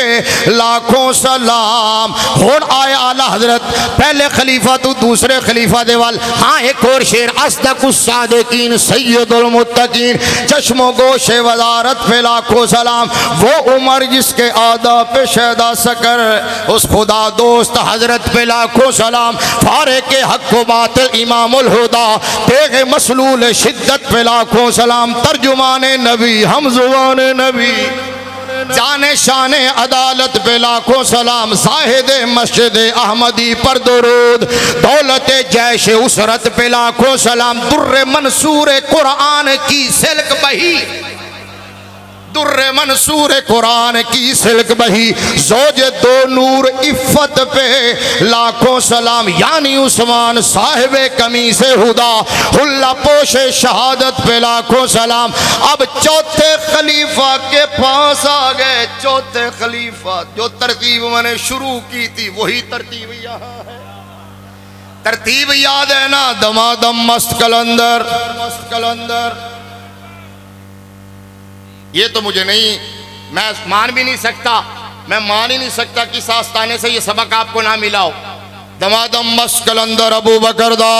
लाखों सलाम। हुण आया आला हजरत, पहले खलीफा तो दूसरे खलीफा देवाल। हाँ एक और शेर, अस्दकुस सादिकीन सय्यदुल मुत्तकीन, चश्मो गोशे वज़ारत पे लाखों सलाम। वो उमर जिसके आदा पे शहदा सकर, उस खुदा दोस्त हजरत पे लाखों सलाम। फारे के हक बातिल इमामुल हुदा, तेगे मसलूल शिद्दत पे लाखों सलाम। तर्जुमाने नबी हम जुबाने नबी, जाने शाने अदालत पे लाखों सलाम। साहिद मस्जिद अहमदी पर दुरूद, दौलत जैश उसरत पे लाखों सलाम। दुर्रे मंसूर कुरान की सिल्क बही, दुर्रे मंसूर कुरान की सिल्क बही। जोज दो नूर इफ़्फ़त पे लाखों सलाम, यानी उस्मान साहिबे कमी से हुदा, हुल्ला पोशे शहादत पे लाखों सलाम। अब चौथे खलीफा के पास आ गए। चौथे खलीफा जो तरतीब मैंने शुरू की थी वही तरतीब यहाँ है। तरतीब याद है ना, दमादम मस्त कलंदर, मस्त कलंदर। ये तो मुझे नहीं, मैं मान भी नहीं सकता, मैं मान ही नहीं सकता कि इस आस्ताने से ये सबक आपको ना मिला हो। दमादम मस्त कलंदर अबू बकर दा,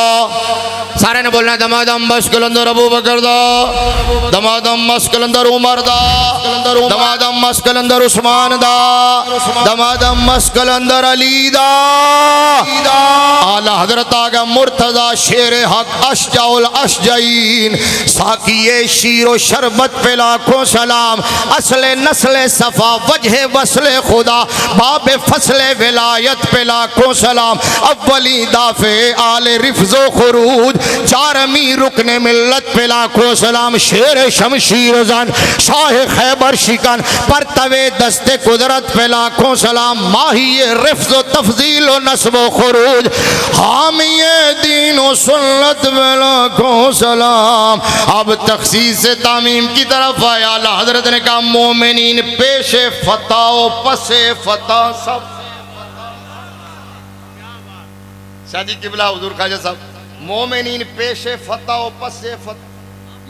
सारे ने बोलना दमादम मस्त कलंदर अबू बकर दा, दमादम मस्त कलंदर उमर दा, दमादम मस्कल अंदर उस्मान दा, दमादम मस्कल अंदर अली दा। आला हजरत आगा मुर्तजा शेर हक अशजाउल अशजाइन, साकिये शीरो शरबत पे लाखों सलाम। असले नस्ले सफा वजह वसले खुदा, बाबे फसले विलायत पे लाखों सलाम। अव्वली दाफे आले रिफ्जो खुरूज, चारमी रुकने मिल्लत पे लाखों सलाम। शेर शमशीर जन शाह खैबर शिकन, पर तवे दस्ते कुदरत पे लाखों सलाम। माहिए रिफ्जो तफजील नस्बो खुरूज, हामिये दीनो सुन्नत पे लाखों सलाम। अब तखसीस से तामीम की तरफ आया। आला हजरत ने कहा मोमिनीन पेशे फताओ पसे फता सब। शादी किबला हुजूर खाजा साहब, मोमिनीन पेशे फताओ पसे फत,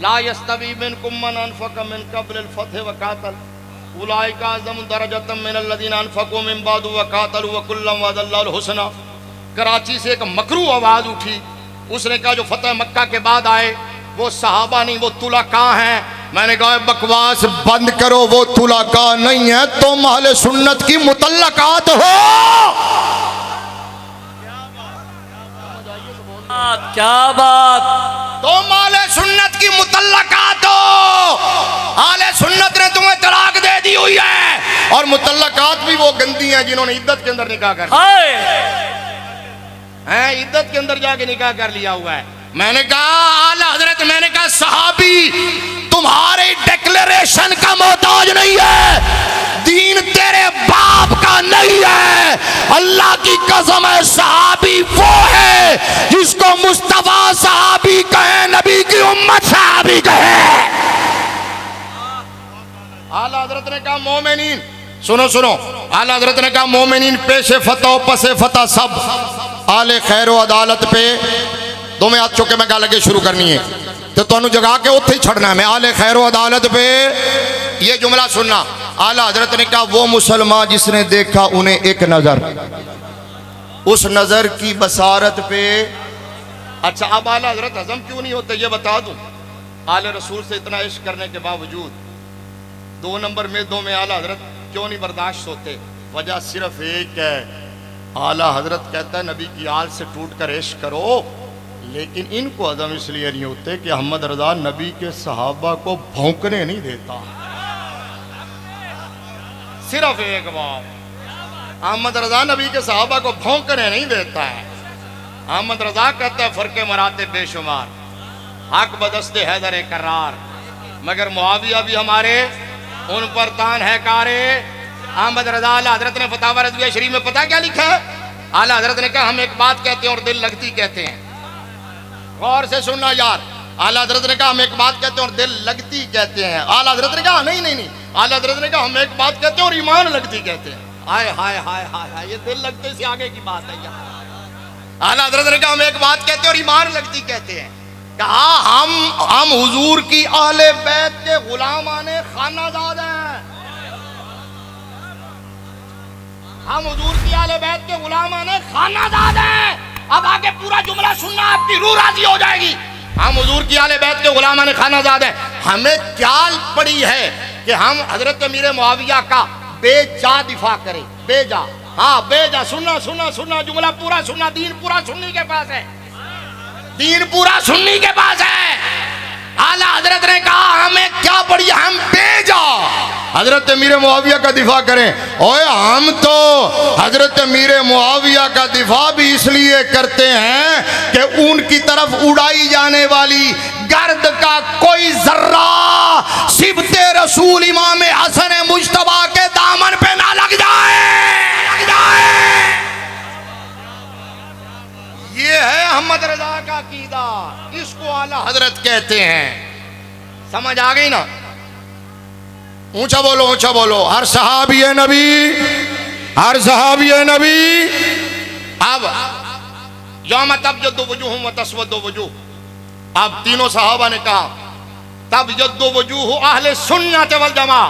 ला यस्तवी मिनकुम मन अनफक मिन क़ब्ल अल फतह व क़ातल, उलाइका अज़म दरजतम मिन अल्लज़ीना अनफकू मिन बाद व क़ातलू व कुल्लम वअदल्लाहु हुस्ना। कराची से एक मकरू आवाज उठी, उसने कहा जो फतह मक्का के बाद आए वो सहाबा नहीं, वो तुलाका हैं। मैंने कहा बकवास बंद करो, वो तुलाका नहीं है, तुम अहले सुन्नत की मुतल्लकात हो। क्या बात, तुम अहले सुन्नत की मुतल्लकात हो। अहले सुन्नत ने तुम्हें तलाक दे दी हुई है, और मुतल्लकात भी वो गंदी हैं जिन्होंने इद्दत के अंदर निकाह कर हैं, इद्दत के अंदर जाके निकाह कर लिया हुआ है। मैंने कहा आला हजरत, मैंने कहा सहाबी तुम्हारे डिक्लेरेशन का मोहताज नहीं है, दीन तेरे बाप का नहीं है। अल्लाह की कसम है, सहाबी वो है जिसको मुस्तफा सहाबी कहे, नबी की उम्मत सहाबी कहे। आला हजरत ने कहा मोमिनीन, सुनो सुनो, आला हजरत ने कहा मोमिनीन पेशे फतो पसे फता सब। आले खैर अदालत पे दो में हाथ चुके मैं गल अगे शुरू करनी है, तो तुहानू जगा के उत्थे ही छड़ना है। मैं आले खैर अदालत पे ये जुमला सुनना। आला हजरत ने कहा वो मुसलमान जिसने देखा उन्हें एक नजर, उस नजर की बसारत पे। अच्छा अब आला हजरत हजम क्यों नहीं होते ये बता दूं। आले रसूल से इतना इश्क करने के बावजूद दो नंबर में दो में आला हजरत क्यों नहीं बर्दाश्त होते? वजह सिर्फ एक है, आला हजरत कहता है नबी की आल से टूट कर इश्क करो, लेकिन इनको अदम इसलिए नहीं होते कि अहमद रजा नबी के सहाबा को भौंकने नहीं देता। सिर्फ एक बात, अहमद रजा नबी के सहाबा को भौंकने नहीं देता है। अहमद रजा कहता है फर्के मराते बेशुमार, हक बदस्ते हैदर करार, मगर मुआविया भी हमारे उन पर तान है कारे। अहमद रजा आला हजरत ने फतावा रज़विया शरीफ में पता क्या लिखा है? आला हजरत ने कहा हम एक बात कहते हैं और दिल लगती कहते हैं। गौर से सुनना यार, आला हजरत ने कहा हम एक बात कहते हैं और दिल लगती कहते हैं। आला हजरत ने कहा नहीं नहीं नहीं, आला हजरत ने कहा हम एक बात कहते हैं और ईमान लगती कहते हैं। हाय हाय हाय हाय हाय, ये दिल लगते से आगे की बात है यार। आला हजरत ने कहा हम एक बात कहते हैं और ईमान लगती कहते हैं। कहा हम हुजूर की आले बैत के गुलाम आने खानाजाद हैं, हम हुजूर की आले बैत के गुलाम आने खानाजाद हैं। अब आगे पूरा जुमला सुनना, आपकी रूह राजी हो जाएगी। हम हुजूर की आले बैत के गुलाम आने खानाजाद हैं। हमें क्या पड़ी है कि हम हजरत अमीर मुआविया का बेजा दिफा करें, बेजा, हाँ बेजा। सुनना सुनना सुनना, जुमला पूरा सुनना, दीन पूरा सुन्नी के पास है, दीन पूरा सुन्नी के पास है। आला हजरत ने कहा हमें क्या पड़ी, हम बेजा हजरत अमीर मुआविया का दिफा करें। ओए हम तो हजरत अमीर मुआविया का दिफा भी इसलिए करते हैं कि उनकी तरफ उड़ाई जाने वाली गर्द का कोई जर्रा सिबते रसूल इमाम हसन मुज्तबा के दामन पे ना लग जाए, लग जाए। ये है अहमद रजा का अकीदा, इसको आला हजरत कहते हैं। समझ आ गई ना? ऊंचा बोलो, ऊंचा बोलो। हर सहाबी है नबी, हर सहाबी है नबी। अब यौम तबयद्दु वजूह व तस्वद्दु वजूह, अब तीनों सहाबा ने कहा तबयद्दु वजूह अहले सुन्नत वल जमा।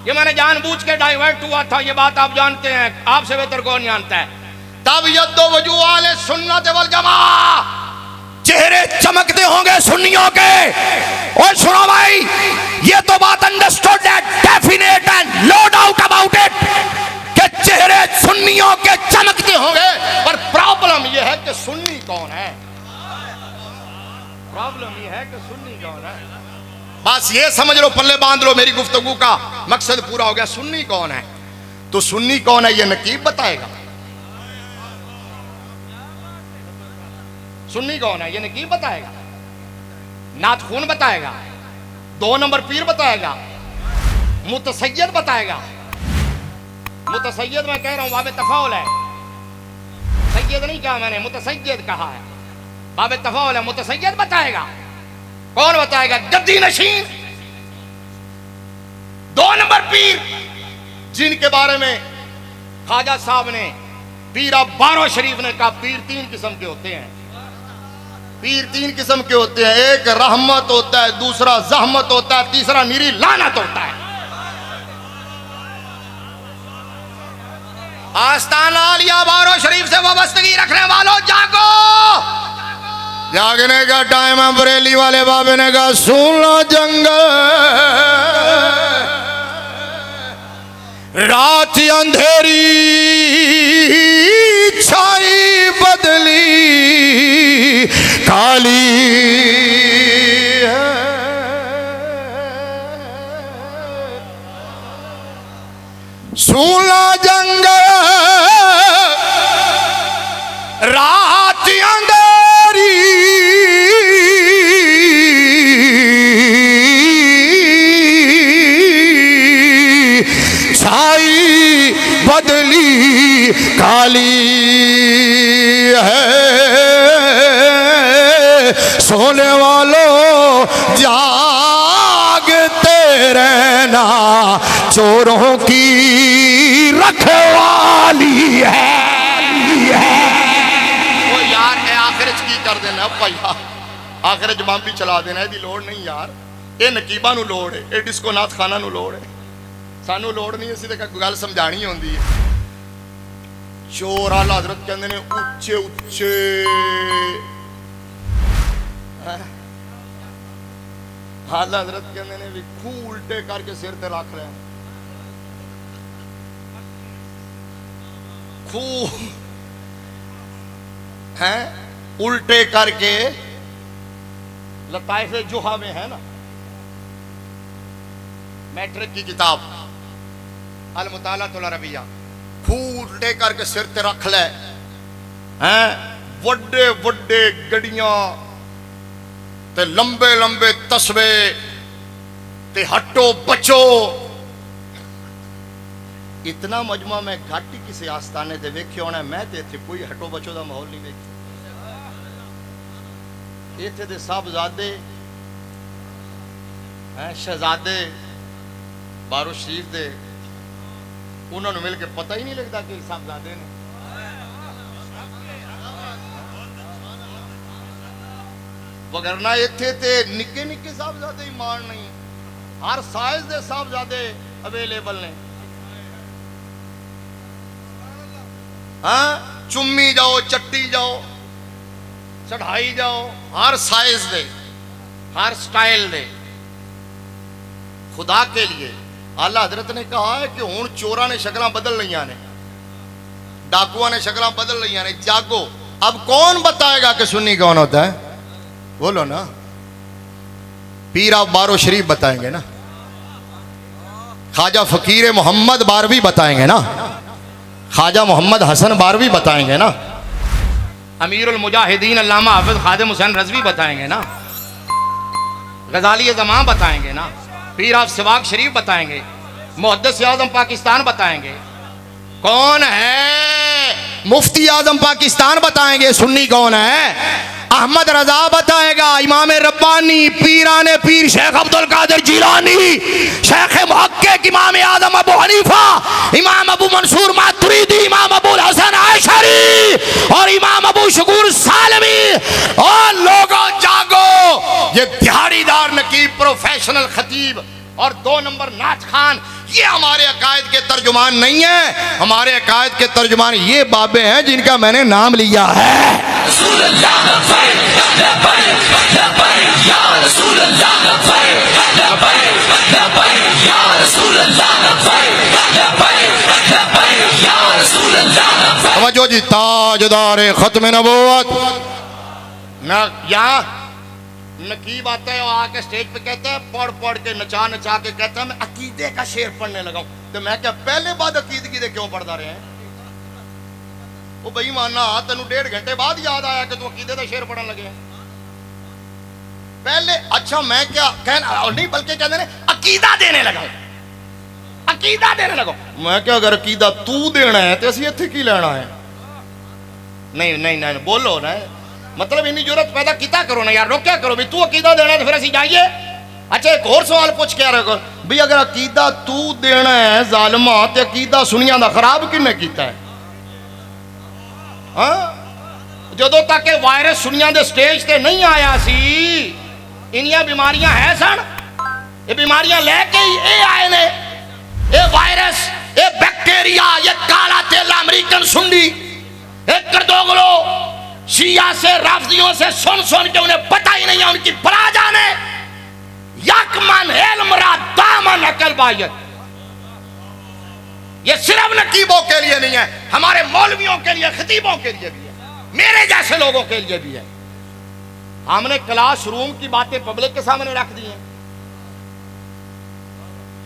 ये मैंने जानबूझ के डाइवर्ट हुआ था, ये बात आप जानते हैं, आपसे बेहतर कौन जानता है। तबयद्दु वजूह अहले सुन्नत वल जमा, चेहरे चमकते होंगे सुन्नियों के। और सुनो भाई, ये तो बात अंडरस्टूड है, डेफिनेट है, सुन्नी कौन है? बस ये समझ लो, पल्ले बांध लो, मेरी गुफ्तगू का मकसद पूरा हो गया। सुन्नी कौन है? तो सुन्नी कौन है ये नकीब बताएगा। सुन्नी कौन है ये नकीब बताएगा, नात खून बताएगा, 2 नंबर पीर बताएगा, मुतसय्यद बताएगा। मुतसय्यद मैं कह रहा हूं बाबे तफाउल है, सैयद नहीं कहा मैंने, मुतसय्यद कहा है। बाबे तफाउल है, मुतसय्यद बताएगा। कौन बताएगा? गद्दी नशीन 2 नंबर पीर, जिनके बारे में ख्वाजा साहब ने, पीर बारो शरीफ ने कहा पीर 3 किस्म के होते हैं। पीर 3 किस्म के होते हैं, एक रहमत होता है, दूसरा जहमत होता है, तीसरा निरी लानत होता है। आस्ताना आलिया बारो शरीफ से वाबस्तगी रखने वालों जागो। जागने का टाइम है। बरेली वाले बाबे ने कहा सुन लो जंगल, रात अंधेरी छाई बदली काली है। सुन लो जंगल, रात अंधेरी छाई बदली काली है। सोने वालों जागते रहना, चोरों की रखवाली है। वो यार है आखिरच की कर देना भाई, आखिर जमाम भी चला देना, इसकी लोड़ नहीं यार। ये नकीबा नू लोड़ है, ये डिस्को नाथ खाना नू लोड़ है, सानू लोड़ नहीं। असी तो गल समझानी होंदी है। चोर आला हजरत कहते ने उच्चे उच्चे आला हजरत कहते ने भी खूह उल्टे करके सिर ते रख रहे हैं। खूह हैं उल्टे करके, लताइफे जुहा में है ना मैट्रिक की किताब अल मुतालातुल अरबिया, खूह उल्टे करके सिर ते रख ले हैं। वड्डे वड्डे गड़ियां ते लंबे लंबे तस्बे ते हटो बचो। इतना मजमा मैं घट ही किसी आस्थाने ते वेखे होना, मैं ते इत्थे कोई हटो बचो का माहौल नहीं वेख्या। इत्थे दे साहबजादे हैं, शहजादे बारो शरीफ दे, उन्होंने मिल के पता ही नहीं लगता कि साहबजादे ने। वगरना इत्थे ते निक्के निक्के साहबजादे ही मान नहीं, हर साइज दे साहबजादे अवेलेबल ने। हाँ, चुम्मी जाओ, चट्टी जाओ, चढ़ाई जाओ, हर साइज दे, हर स्टाइल दे। खुदा के लिए आला हजरत ने कहा है कि हुण चोरा ने शक्लां बदल लिया ने, डाकुआ ने शक्लां बदल लिया ने। जागो, अब कौन बताएगा कि सुन्नी कौन होता है? बोलो ना। पीर बारो शरीफ बताएंगे ना, ख्वाजा फकीर मोहम्मद बारवी बताएंगे ना, ख्वाजा मोहम्मद हसन बारवी बताएंगे ना, अमीरुल मुजाहिदीन अल्लामा हाफिज खादिम हुसैन रज़वी बताएंगे ना, गजाली ज़मां बताएंगे ना, पीर ऑफ सिवाक शरीफ बताएंगे, मुहद्दिस आज़म पाकिस्तान बताएंगे। कौन है? मुफ्ती आज़म पाकिस्तान बताएंगे सुन्नी कौन है। अहमद रजा बताएगा, इमाम रब्बानी, पीराने पीर शेख अब्दुल कादिर जिलानी, शेख मुहक्किक इमाम आज़म अबू हनीफा, इमाम अबू मंसूर मातुरीदी, इमाम अबू हसन आशरी और इमाम अबू शकूर सालमी। और लोगों जागो, ये दिहाड़ीदार नकीब, प्रोफेशनल खतीब और 2 नंबर नाच खान, ये हमारे अकायद के तर्जुमान नहीं है। हमारे अकायद के तर्जुमान ये बाबे हैं जिनका मैंने नाम लिया है। समझो जी, ताजदार खत्म नबूवत ना, यहाँ नकीब आता है और आके स्टेज पे कहता है पढ़ पढ़ के नचा नचा के कहता है मैं अकीदे का शेर पढ़ने लगा हूं। तो मैं क्या पहले बाद अकीदगी दे क्यों पढ़ता रहे हैं? वो बेईमाना तेन 1.5 घंटे बाद याद आया कि तू अकीदे का शेर पढ़ने लगे। पहले अच्छा मैं क्या कहना नहीं बल्कि कहते हैं अकीदा देने लगा हूं, अकीदा देने लगा। मैं क्या अगर अकीदा तू देना है तो असं इत्थे की लेना है? नहीं नहीं नहीं बोलो ना, मतलब इन्नी जरूरत पैदा किता करो ना यार, रोक्या करो भी तू अकीदा देना है तो फिर असं जाइए। अच्छा एक और सवाल पूछ के आ रहे भी अगर अकीदा तू देना है जालिमा तो अकीदा सुनिया का खराब किन्ने किया है? हाँ जो तक वायरस सुनिया के स्टेज ते नहीं आया सी इनिया बीमारियां है सन, ये बीमारियां लेके ही ये आए ने, ये वायरस, ये बैक्टीरिया, ये काला तेला अमेरिकन सुंडी, ये करदोगलो शिया से राफदियों से सुन सुन के उन्हें पता ही नहीं है उनकी बला जाने यकमन इल्मरा दामन अकल बायत। ये सिर्फ नकीबों के लिए नहीं है, हमारे मौलवियों के लिए, खतीबों के लिए भी है, मेरे जैसे लोगों के लिए भी है। हमने क्लासरूम की बातें पब्लिक के सामने रख दी हैं।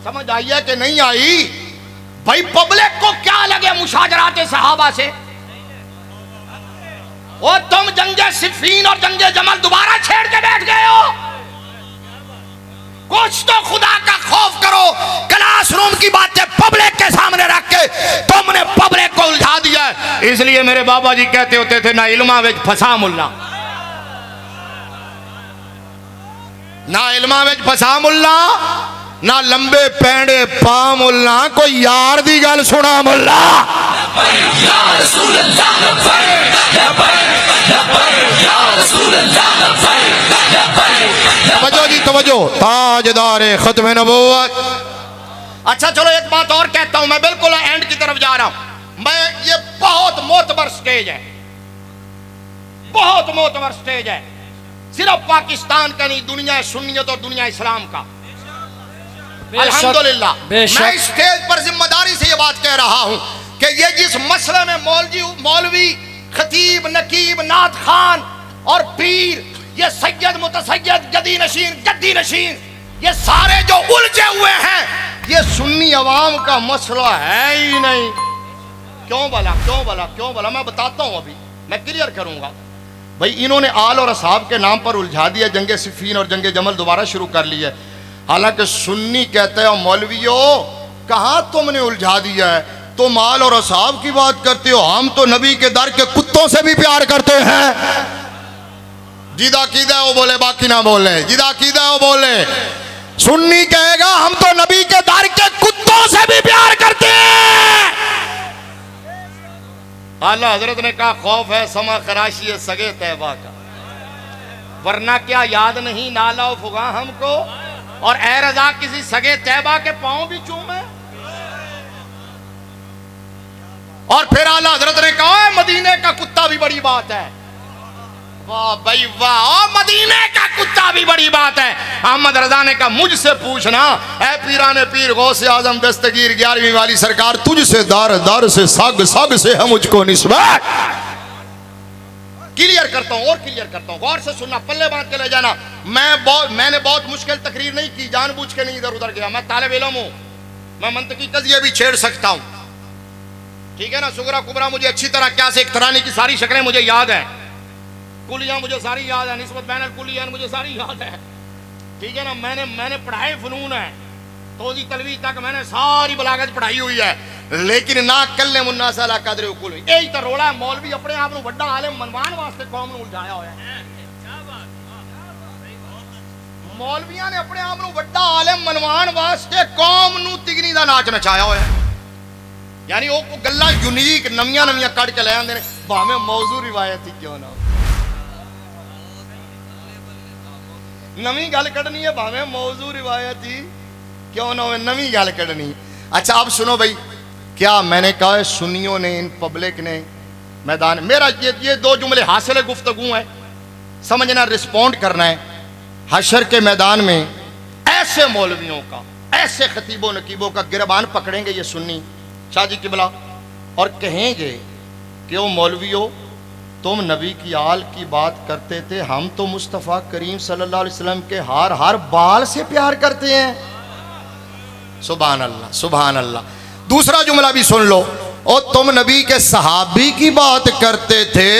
समझ आई है कि नहीं आई? भाई पब्लिक को क्या लगे मुशाजरात सहाबा से? वो तुम जंगे सिफीन और जंगे जमल दोबारा छेड़ के बैठ गए हो। कुछ तो खुदा का खौफ करो। क्लासरूम की बातें पब्लिक के सामने रख के तुमने पब्लिक को उलझा दिया है। इसलिए मेरे बाबा जी कहते होते थे ना इल्मा विच फसा मुल्ला, ना इल्मा विच फसा मुल्ला, ना लंबे पैंडे पा मुल्ला, कोई यार दी गल सुना मुल्ला। तवज्जो जी तवज्जो, ताजदारे खत्म नबूवत। अच्छा चलो एक बात और कहता हूं, मैं बिल्कुल एंड की तरफ जा रहा हूं। मैं ये बहुत मोतबर स्टेज है, बहुत मोतबर स्टेज है, सिर्फ पाकिस्तान का नहीं दुनिया सुन्नियत और दुनिया इस्लाम का। अल्हम्दुलिल्लाह मैं स्टेज पर जिम्मेदारी से ये बात कह रहा हूं कि ये जिस मसले में मौलवी खतीब नकीब नात खान और पीर, ये सैयद मुतसैयद गद्दी नशीन, ये सारे जो उलझे हुए हैं, ये सुन्नी अवाम का मसला है ही नहीं। क्यों भला क्यों भला क्यों भला? मैं बताता हूं, अभी मैं क्लियर करूंगा। भाई इन्होंने आल और असहाब के नाम पर उलझा दिया, जंगे सिफीन और जंगे जमल दोबारा शुरू कर ली है। हालांकि सुन्नी कहते हैं मौलवियों कहां तुमने उलझा दिया है, तुम आल और असहाब की बात करते हो, हम तो नबी के दर के कुत्तों से भी प्यार करते हैं। जिदा कीदा है वो बोले, बाकी ना बोले, जिदा कीदा है वो बोले। सुन्नी कहेगा हम तो नबी के दर के कुत्तों से भी प्यार करते हैं। आला हजरत ने कहा खौफ है समा खराशी है सगे तैबा का, वरना क्या याद नहीं नाला फुगा हमको, और ए रजा किसी सगे तैबा के पांव भी चूमे। और फिर आला हजरत ने कहा मदीने का कुत्ता भी बड़ी बात है। वाह भाई वाह, मदीने का कुत्ता भी बड़ी बात है। अहमद रजा ने कहा मुझसे पूछना ऐ पीराने पीर गौसे आजम दस्तगीर 11वीं वाली सरकार, तुझसे दार दार से साग साग से है मुझको निस्बत। क्लियर करता हूं और क्लियर करता हूं, गौर से सुनना, पल्ले बांध के ले जाना। मैंने बहुत मुश्किल तकरीर नहीं की, जानबूझ के नहीं इधर उधर गया। मैं तालिब इल्म हूं, मैं मंतकी कज़िये भी छेड़ सकता हूं, ठीक है ना। सुगरा कुबरा मुझे अच्छी तरह क्या से इख्तरानी की सारी शक्लें मुझे याद है, कुलियां मुझे सारी याद है, निस्बत बैनल कुलियां मुझे सारी याद है, ठीक है ना। मैंने पढ़ाई फनून है, तोजी तलवी तक मैंने सारी बलागत पढ़ाई हुई है, लेकिन ना कल्ले मुन्ना साला कदरे कुल यही तो रोला है। मौलवी अपने आप को बड़ा आलिम मनवान वास्ते कौम नूं उलझाया होया है। मौलवियां ने अपने आप को बड़ा आलिम मनवान वास्ते कौम नूं तिगनी दा नाच नचाया होया है। यानी वो गल्लां यूनीक नवियां नवियां कट के ले आंदे ने, भावें मौजू रिवायत ही क्यों ना नवी गल कढ़नी है, भावें मौजू रिवायत ही क्यों ना हो, नवी गल कढ़नी। अच्छा अब सुनो भाई, क्या मैंने कहा है सुन्नियों ने, इन पब्लिक ने मैदान, मेरा ये 2 जुमले हासिल गुफ्तगू है, समझना, रिस्पॉन्ड करना है। हशर के मैदान में ऐसे मौलवियों का, ऐसे खतीबों नकीबों का गिरबान पकड़ेंगे ये सुन्नी शाहजी किबला, और कहेंगे कि वो मौलवियों तुम नबी की आल की बात करते थे, हम तो मुस्तफ़ा करीम सल्लल्लाहु अलैहि वसल्लम के हर बाल से प्यार करते हैं। सुभान अल्लाह, सुभान अल्लाह। दूसरा जुमला भी सुन लो, और तुम नबी के सहाबी की बात करते थे,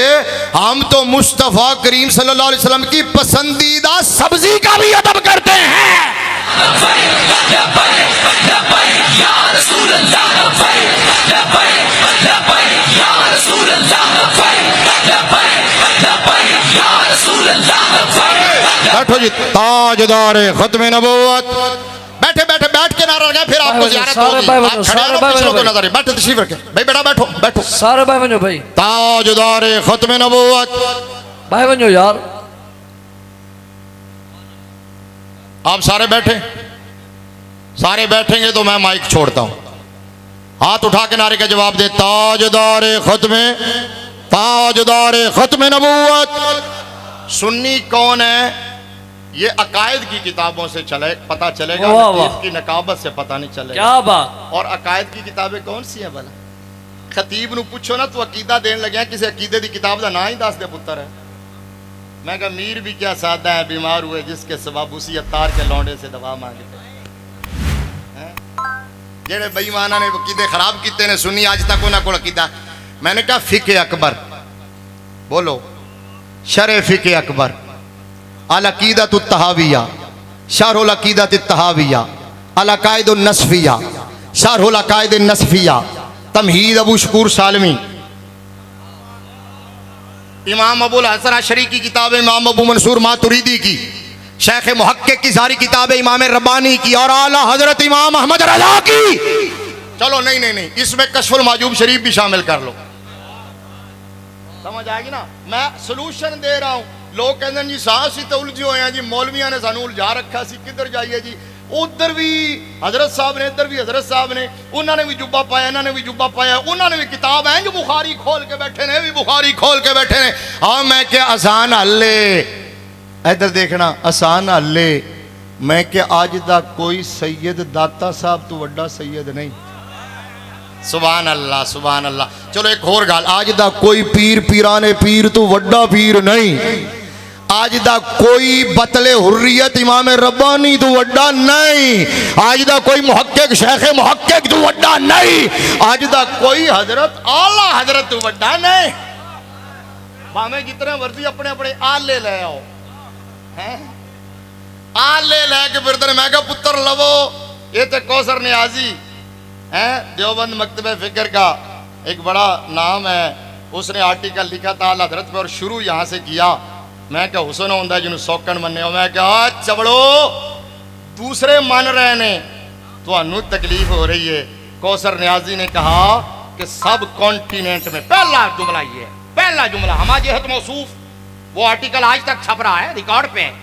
हम तो मुस्तफ़ा करीम सल्लल्लाहु अलैहि वसल्लम की पसंदीदा सब्जी का भी अदब करते हैं। बैठो जी, ताजदार खत्म नबूवत। बैठे बैठे बैठ के नारा लगा, फिर आपको ज़ियारत होगी। आप खड़े रहो, पिछलों को नजर बैठो, तशरीफ रखे भाई, बेटा बैठो बैठो। सारे भाई बनो भाई, ताजदार खत्म नबूवत। भाई बनो यार। आप सारे बैठे, सारे बैठेंगे तो मैं माइक छोड़ता हूं। हाथ उठा के नारे का जवाब दे, ताजदार खत्म, ताजदार खत्म नबूवत। सुन्नी कौन है ये अकायद की किताबों से चले पता चलेगा, लतीफ की नकाबत से पता नहीं चलेगा। क्या बात। और अकायद की किताबें कौन सी है भला? खतीब नु पूछो ना तो अकीदा देन लगे, किसी अकीदे की किताब का ना ही दस दे पुत्र है। मैं कहा मीर भी क्या सादा है, बीमार हुए जिसके सबब उसी अतार के लौंडे से दवा मांगे। जेड़े बेईमाना ने अकीदे खराब किते ने, सुनी आज तक उन्होंने को अकीदा। मैंने कहा फिके अकबर बोलो, शरे फिके अकबर, अल अकीदत तहाविया, शरहुल अकीदत तहाविया, अल अकायद नस्फिया, शरहुल अकायद नस्फिया, तमहीद अबू शकूर सालमी। इमाम अबुल हसन अशरी की किताब, इमाम अबू मंसूर मातुरीदी की, शेख मुहक्किक की सारी किताबें, इमाम रब्बानी की, और आला हजरत इमाम अहमद रजा की। चलो नहीं नहीं नहीं, इसमें कशफुल माजूब शरीफ भी शामिल कर लो, समझ आएगी ना। मैं सोल्यूशन दे रहा हूं। लोग कहते हैं जी साहब सी तो उलझे हुए हैं जी, मौलविया ने सानू उलझा रखा सी, किधर जाइए जी। उधर भी हजरत साहब ने, इधर भी हजरत साहब ने, उन्होंने भी जुब्बा पाया, इन्होंने भी जुब्बा पाया, उन्होंने भी किताब है जो बुखारी खोल के बैठे ने, भी बुखारी खोल के बैठे ने। हाँ मैं क्या आसान हल्ले, इधर देखना आसान हल्ले। मैं क्या आज तक कोई सैयद दाता साहब तो वड्डा सैयद नहीं। सुभान अल्लाह, सुभान अल्लाह। चलो एक और गल, आज दा कोई पीर पीराने पीर तो वड्डा पीर नहीं। आज दा कोई बतले हुर्रियत इमाम रब्बानी तो वड्डा नहीं। आज दा कोई मुहक्किक शेख मुहक्किक तो वड्डा नहीं। आज दा कोई हजरत आला हजरत तो वड्डा नहीं। भावे जितने मर्जी अपने अपने आले ले आओ, हैं आले लेके फिर मैं क्या पुत्र लवो। ये तो कौसर नियाजी है, देवबंद मकतबे फिक्र का एक बड़ा नाम है, उसने आर्टिकल लिखा था आला हजरत पे, और शुरू यहाँ से किया। मैं क्या हुसन होंदा जिन्होंने सौकन मन्ने हो। मैं क्या चबड़ो दूसरे मन रहे ने, तो तकलीफ हो रही है। कौसर नियाजी ने कहा कि सब कॉन्टिनेंट में पहला जुमला ये, पहला जुमला हमारा जेहत मौसूफ, वो आर्टिकल आज तक छप रहा है, रिकॉर्ड पे है।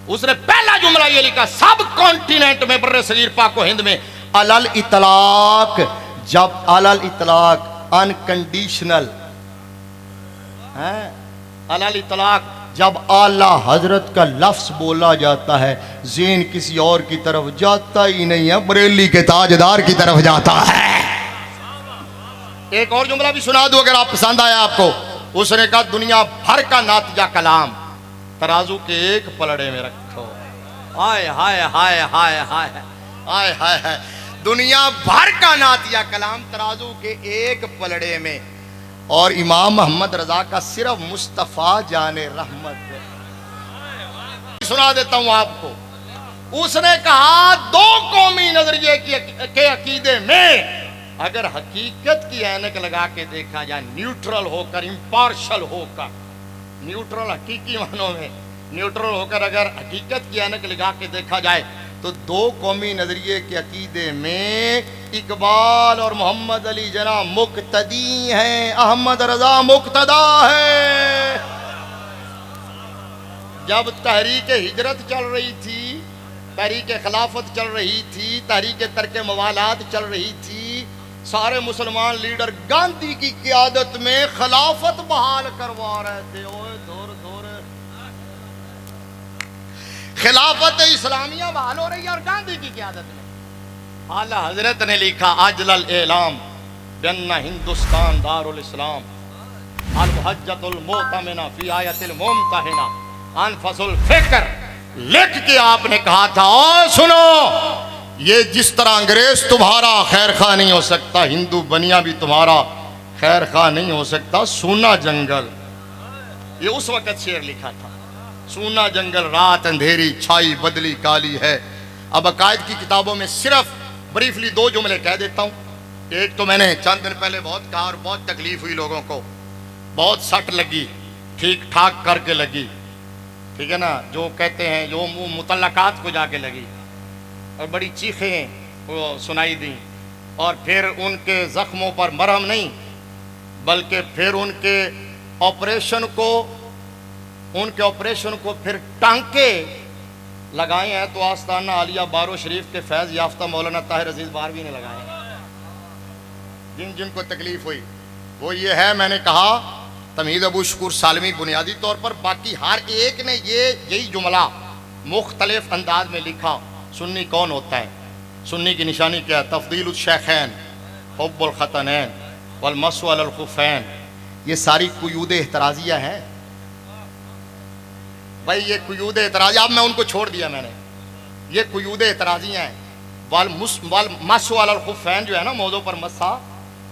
उसने पहला जुमला ये लिखा, सब कॉन्टिनेंट में, बर्रे सगीर पाक हिंद में, अलल इतलाक, जब अलल इतलाक अनकंडीशनल है, अलल इतलाक जब आला हजरत का लफ्ज बोला जाता है, ज़हन किसी और की तरफ जाता ही नहीं है, बरेली के ताजदार की तरफ जाता है। एक और जुमला भी सुना दूं अगर आप पसंद आया आपको। उसने कहा दुनिया भर का नातिजा कलाम तराजू के एक पलड़े में रखो। हाय हाय हाय हाय हाय हाय हाय हाय, दुनिया भर का नातिया कलाम तराजू के एक पलड़े में, और इमाम मोहम्मद रजा का सिर्फ मुस्तफ़ा जाने रहमत। सुना देता हूं आपको। उसने कहा दो कौमी नजरिए के अकीदे में अगर हकीकत की ऐनक लगा के देखा जाए, न्यूट्रल होकर, इम्पार्शल होकर, न्यूट्रल हकीकी मानों में न्यूट्रल होकर अगर हकीकत की ऐनक लगा के देखा जाए, तो दो कौमी नजरिए के अकीदे में इकबाल और मोहम्मद अली जना मुक्तदी हैं, अहमद रजा मुक्तदा है। जब तहरीक हिजरत चल रही थी, तहरीक खिलाफत चल रही थी, तहरीक तर्क मवालात चल रही थी, सारे मुसलमान लीडर गांधी की क़ियादत में खिलाफत बहाल करवा रहे थे। ओए धोर धोर, खिलाफत इस्लामिया बहाल हो रही है और गांधी की क़ियादत में। आला हजरत ने लिखा अजलल एलाम बन्ना हिंदुस्तान दारुल इस्लाम, अल मुहज्जतुल मुतमिना फी आयतिल मुमतहिना अनफसुल फिक्र लिख के आपने कहा था, और सुनो, ये जिस तरह अंग्रेज तुम्हारा खैर खा नहीं हो सकता, हिंदू बनिया भी तुम्हारा खैर खा नहीं हो सकता। सूना जंगल, ये उस वक्त शेर लिखा था, सूना जंगल रात अंधेरी छाई बदली काली है। अब अकायद की किताबों में सिर्फ ब्रीफली 2 जुमले कह देता हूँ। एक तो मैंने चंद दिन पहले बहुत कहा और बहुत तकलीफ हुई, लोगों को बहुत सट लगी, ठीक ठाक करके लगी, ठीक है ना, जो कहते हैं जो मुतल्लकात को जाके लगी और बड़ी चीखें वो सुनाई दी, और फिर उनके जख्मों पर मरहम नहीं बल्कि फिर उनके ऑपरेशन को फिर टांके लगाए हैं। तो आस्ताना आलिया बारो शरीफ के फैज़ याफ्ता मौलाना ताहिर अजीज बारवी ने लगाए हैं। जिन जिनको तकलीफ हुई वो ये है, मैंने कहा तमीद अबू शकूर सालमी बुनियादी तौर पर, बाकी हर एक ने यही जुमला मुख्तलिफ अंदाज में लिखा। सुन्नी कौन होता है, सुन्नी की निशानी क्या है? तफदील शेखैन, हुब्बुल खतनैन वल मस्सु अलल खुफैन। ये सारी कुयूद एतराजिया हैं भाई, ये कुयूद एतराजिया, अब मैं उनको छोड़ दिया मैंने, ये कुयूद एतराजियाँ हैं। वल मस्सु अलल खुफैन जो है ना, मौजों पर मस्सा,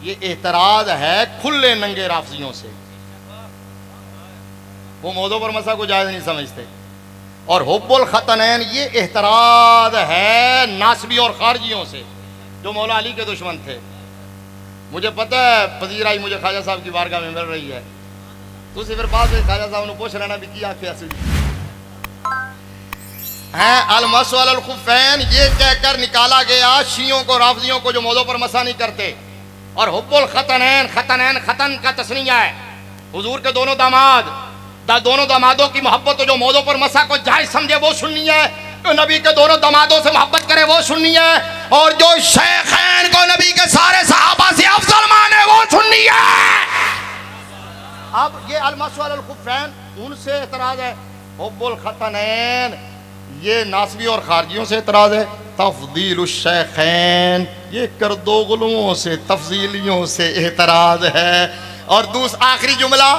ये एतराज है खुले नंगे राफजियों से, वो मौजों पर मसा को जायज़ नहीं समझते। और हुब्बुल खतनैन ये एतराज है नासबी और खारजियों से, जो मौला अली के दुश्मन थे। मुझे पता है पजीराई मुझे ख्वाजा साहब की बारगाह में मिल रही है, तो फिर बाद में ख्वाजा साहब ने पूछ लेना भी किया है। अल मस्सु अलल खुफैन ये कहकर निकाला गया शियों को, राफजियों को, जो मौजों पर मसा नहीं करते। और हुब्बुल खतनैन, खतनैन खतन का तस्नीया है, हुजूर के दोनों दामादों की मोहब्बत, जो मौजों पर मसा को जायज समझे वो सुन्नी है, जो नबी के दोनों दामादों से मोहब्बत करे वो सुन्नी है, और जो शेखैन को नबी के सारे सहाबा से अफजल माने वो सुन्नी है। अब ये अल मस्सु अलल खुफैन उनसे एतराज है, हुब्बुल खतनैन ये नासबी और खारजियों से एतराज है। तफदील शेखैन ये करदोगलुओं से, तफजीलियों से एतराज है। और दूसरा आखिरी जुमला,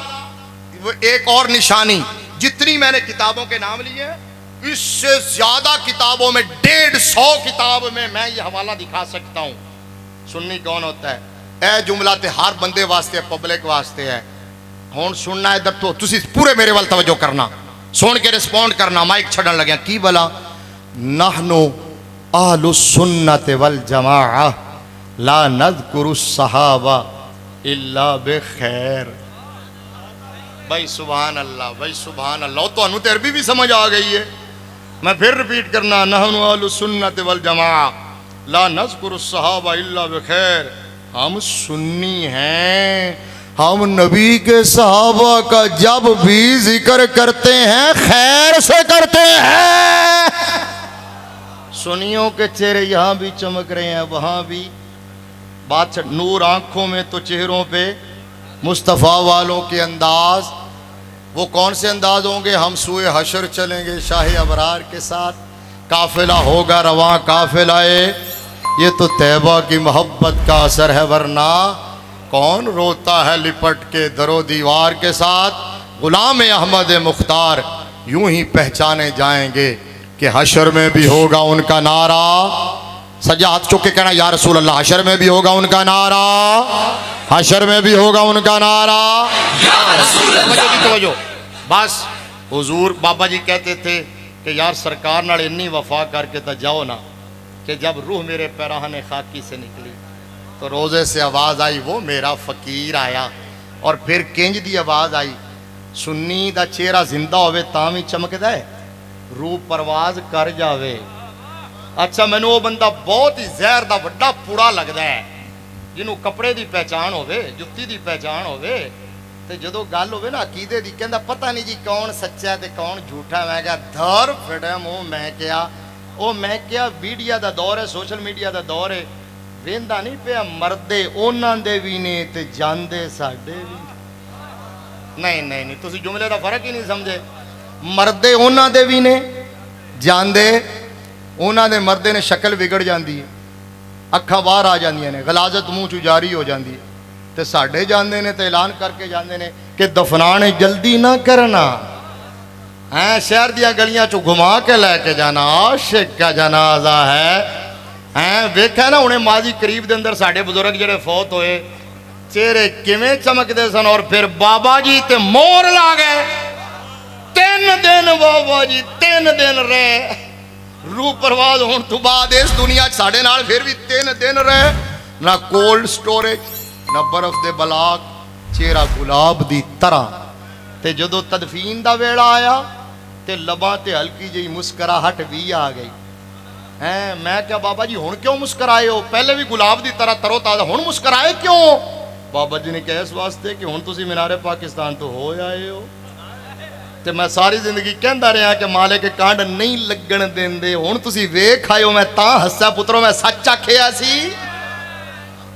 एक और निशानी, जितनी मैंने किताबों के नाम लिए इससे ज्यादा किताबों में 150 किताब में मैं ये हवाला दिखा सकता हूँ। सुन्नी कौन होता है? ए जुमला ते हर बंदे वास्ते, पब्लिक वास्ते है। हुण सुनना है, इधर तो तुसी पूरे मेरे वाल तवज्जो करना, सुन के रिस्पोंड करना। माइक छड़न लगे की भला, नहनु अहलुस सुन्नत वल जमाअह ला नज़कुरुस सहाबा इल्ला बिखैर। भाई सुभान अल्लाह, भाई सुभान अल्लाह। तो अनु अरबी भी समझ आ गई है, मैं फिर रिपीट करना, नहनु अहलुस सुन्नत वल जमाअह ला नज़कुरुस सहाबा इल्ला बिखैर। हम सुन्नी हैं, हम नबी के सहाबा का जब भी जिक्र करते हैं खैर से करते हैं। सुन्नियों के चेहरे यहाँ भी चमक रहे हैं, वहाँ भी बात, नूर आंखों में तो चेहरों पे मुस्तफ़ा वालों के अंदाज। वो कौन से अंदाज होंगे? हम सूए हशर चलेंगे शाही अबरार के साथ, काफिला होगा रवां काफिलाए। ये तो तैबा की मोहब्बत का असर है, वरना कौन रोता है लिपट के दरो दीवार के साथ। गुलाम अहमद मुख्तार यूं ही पहचाने जाएंगे कि हशर में भी होगा उनका नारा। सजा हाथ चुक के कहना या रसूल अल्लाह, हशर में भी होगा उनका नारा, हशर में भी होगा उनका नारा। तो बस हुजूर बाबा जी कहते थे कि यार सरकार नाल इन्नी वफा करके तो जाओ ना, कि जब रूह मेरे पैराहने खाकी से निकली तो रोज़े से आवाज़ आई, वो मेरा फ़कीर आया। और फिर किंज दी आवाज़ आई, सुन्नी दा चेहरा जिंदा होवे तां भी चमकदा है, रूह परवाज कर जावे। अच्छा, मैनू वो बंदा बहुत ही जहर दा वड्डा पुड़ा लगदा है, जिन्हों कपड़े की पहचान होवे, जुत्ती की पहचान होवे, ते जदों गल होवे ना अकीदे दी, कहंदा पता नहीं जी कौन सच्चा है ते कौन झूठा। मैं क्या धर फड़िया मूँह, मैं क्या मीडिया का दौर है, सोशल मीडिया का दौर है, वेंदा नहीं पिया मरदे उन्हां दे भी ने ते जांदे साडे भी। नहीं तुसी जुमले का फर्क ही नहीं समझे। मरदे उन्हां दे भी ने, जांदे उन्हां दे। मरदे ने शक्ल बिगड़ जाती है, अखां बाहर आ जांदियां ने, गलाजत मूँह चू जारी हो जाती है, ते साडे जांदे ने ते ऐलान करके जांदे ने कि दफनाने जल्दी ना करना हैं, शहर दिया गलियां चो घुमा के लैके जाना, आशिक का जनाजा है वेख्या ना उन्हें माजी करीब दे अंदर साढ़े बुजुर्ग जेड़े फौत होए चेहरे किवें चमकते सन, और फिर बाबा जी ते मोर ला गए। 3 दिन बाबा जी 3 दिन रहे, रूह परवाज होने तो बाद इस दुनिया साढ़े नाल फिर भी 3 दिन रहे, ना कोल्ड स्टोरेज ना बर्फ दे बलाक, चेहरा गुलाब दी तरह। ते जदों तदफीन दा वेला आया ते लबां ते हल्की जी मुस्कराहट भी आ गई हैं। मैं क्या बाबा जी हुण क्यों मुस्कराए हो, पहले भी गुलाब दी तरह तरो ताजा, हुण मुस्कराए क्यों? बाबा जी ने कहा इस वास्ते कि हुण तुसीं मीनारे पाकिस्तान तो हो आए हो, ते मैं सारी जिंदगी कहता रहा कि माले के कांड नहीं लगन देंदे, हुण तुसीं वेख आए हो, मैं तां हस्सा पुत्रो, मैं सच आखिया सी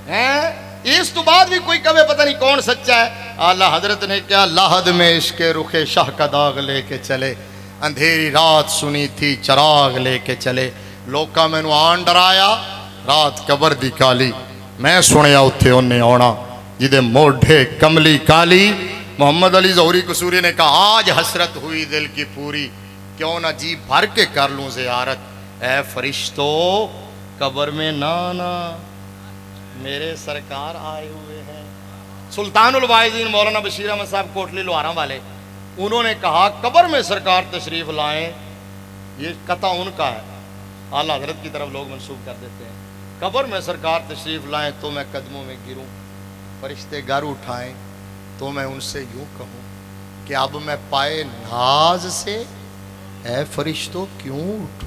हैं। इस तो बाद भी कोई कहे पता नहीं कौन सच्चा है। आला हजरत ने क्या लाहद में इसके रुखे शाह का दाग लेके चले, अंधेरी रात सुनी थी चराग लेके चले, लोका मैनू आन डराया रात कबर दी काली, मैं सुनिया उत्थे उन्हें आना जिदे मोढ़े कमली काली। मोहम्मद अली ज़ोहरी कसूरी ने कहा आज हसरत हुई दिल की पूरी, क्यों ना जी भर के कर लूँ ज़ियारत, ए फरिश्तो कबर में ना मेरे सरकार आए हुए हैं। सुल्तानुल वाइज़ीन मौलाना बशीर अहमद साहब कोटली लोहारा वाले, उन्होंने कहा कबर में सरकार तशरीफ़ लाएं, ये कथा उनका है, आला हज़रत की तरफ लोग मंसूब कर देते हैं। कबर में सरकार तशरीफ़ लाएं तो मैं कदमों में गिरूं, फरिश्ते घर उठाएं तो मैं उनसे यूं कहूं कि अब मैं पाए नाज से ए फरिश्तों क्यों उठ,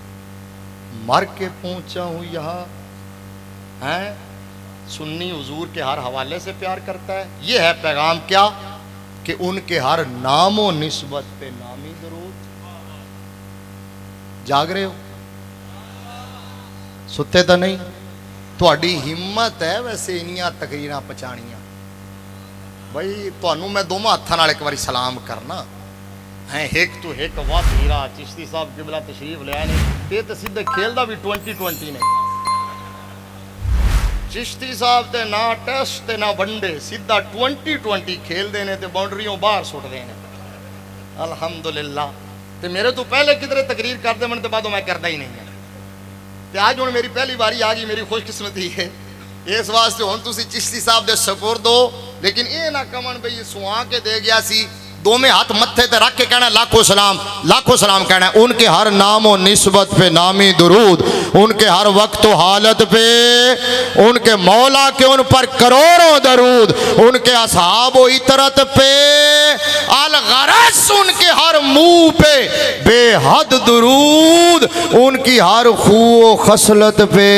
मर के पहुंचा हूं यहाँ हैं। सुन्नी हुजूर के हर हवाले से प्यार करता है, ये है पैगाम क्या कि उनके हर नामो निस्बत पे नामी दरूद। जाग रहे हो, सुते तो नहीं? थोड़ी हिम्मत है वैसे इनिया तकरीरां पहुंचानियां बई, तुहानू मैं दोवां हत्थां नाल एक बारी सलाम करना है, हिक टू हिक वाह हीरा चिश्ती साहब किबला तशरीफ लिया ने, ये तो सीधे खेलदा भी 2020 ने। चिश्ती साहब ते ना टेस्ट ते ना वनडे, सीधा 2020 खेलते हैं, तो बाउंड्रियों बाहर सुटते हैं अल्हम्दुलिल्लाह। तो मेरे तो पहले किधरे तकरीर करते मन, तो बाद मैं करता ही नहीं है, तो आज हुण मेरी पहली बारी आ गई, मेरी खुशकिस्मती है इस वास्ते। हुण तुसीं चिश्ती साहब दे सपुर्द हो, लेकिन ये ना कमन बई ये सुहा के दे गया सी, दोवें हाथ मत्थे ते रख के कहना लाखों सलाम कहना है। उनके हर नाम और निस्बत पे नामी दुरूद, उनके हर वक्त हालत पे उनके मौला के उन पर करोड़ों दरूद, उनके असहाब व इतरत पे अल गरस, उनके हर मुंह पे बेहद दुरूद, उनकी हर खूब खसलत पे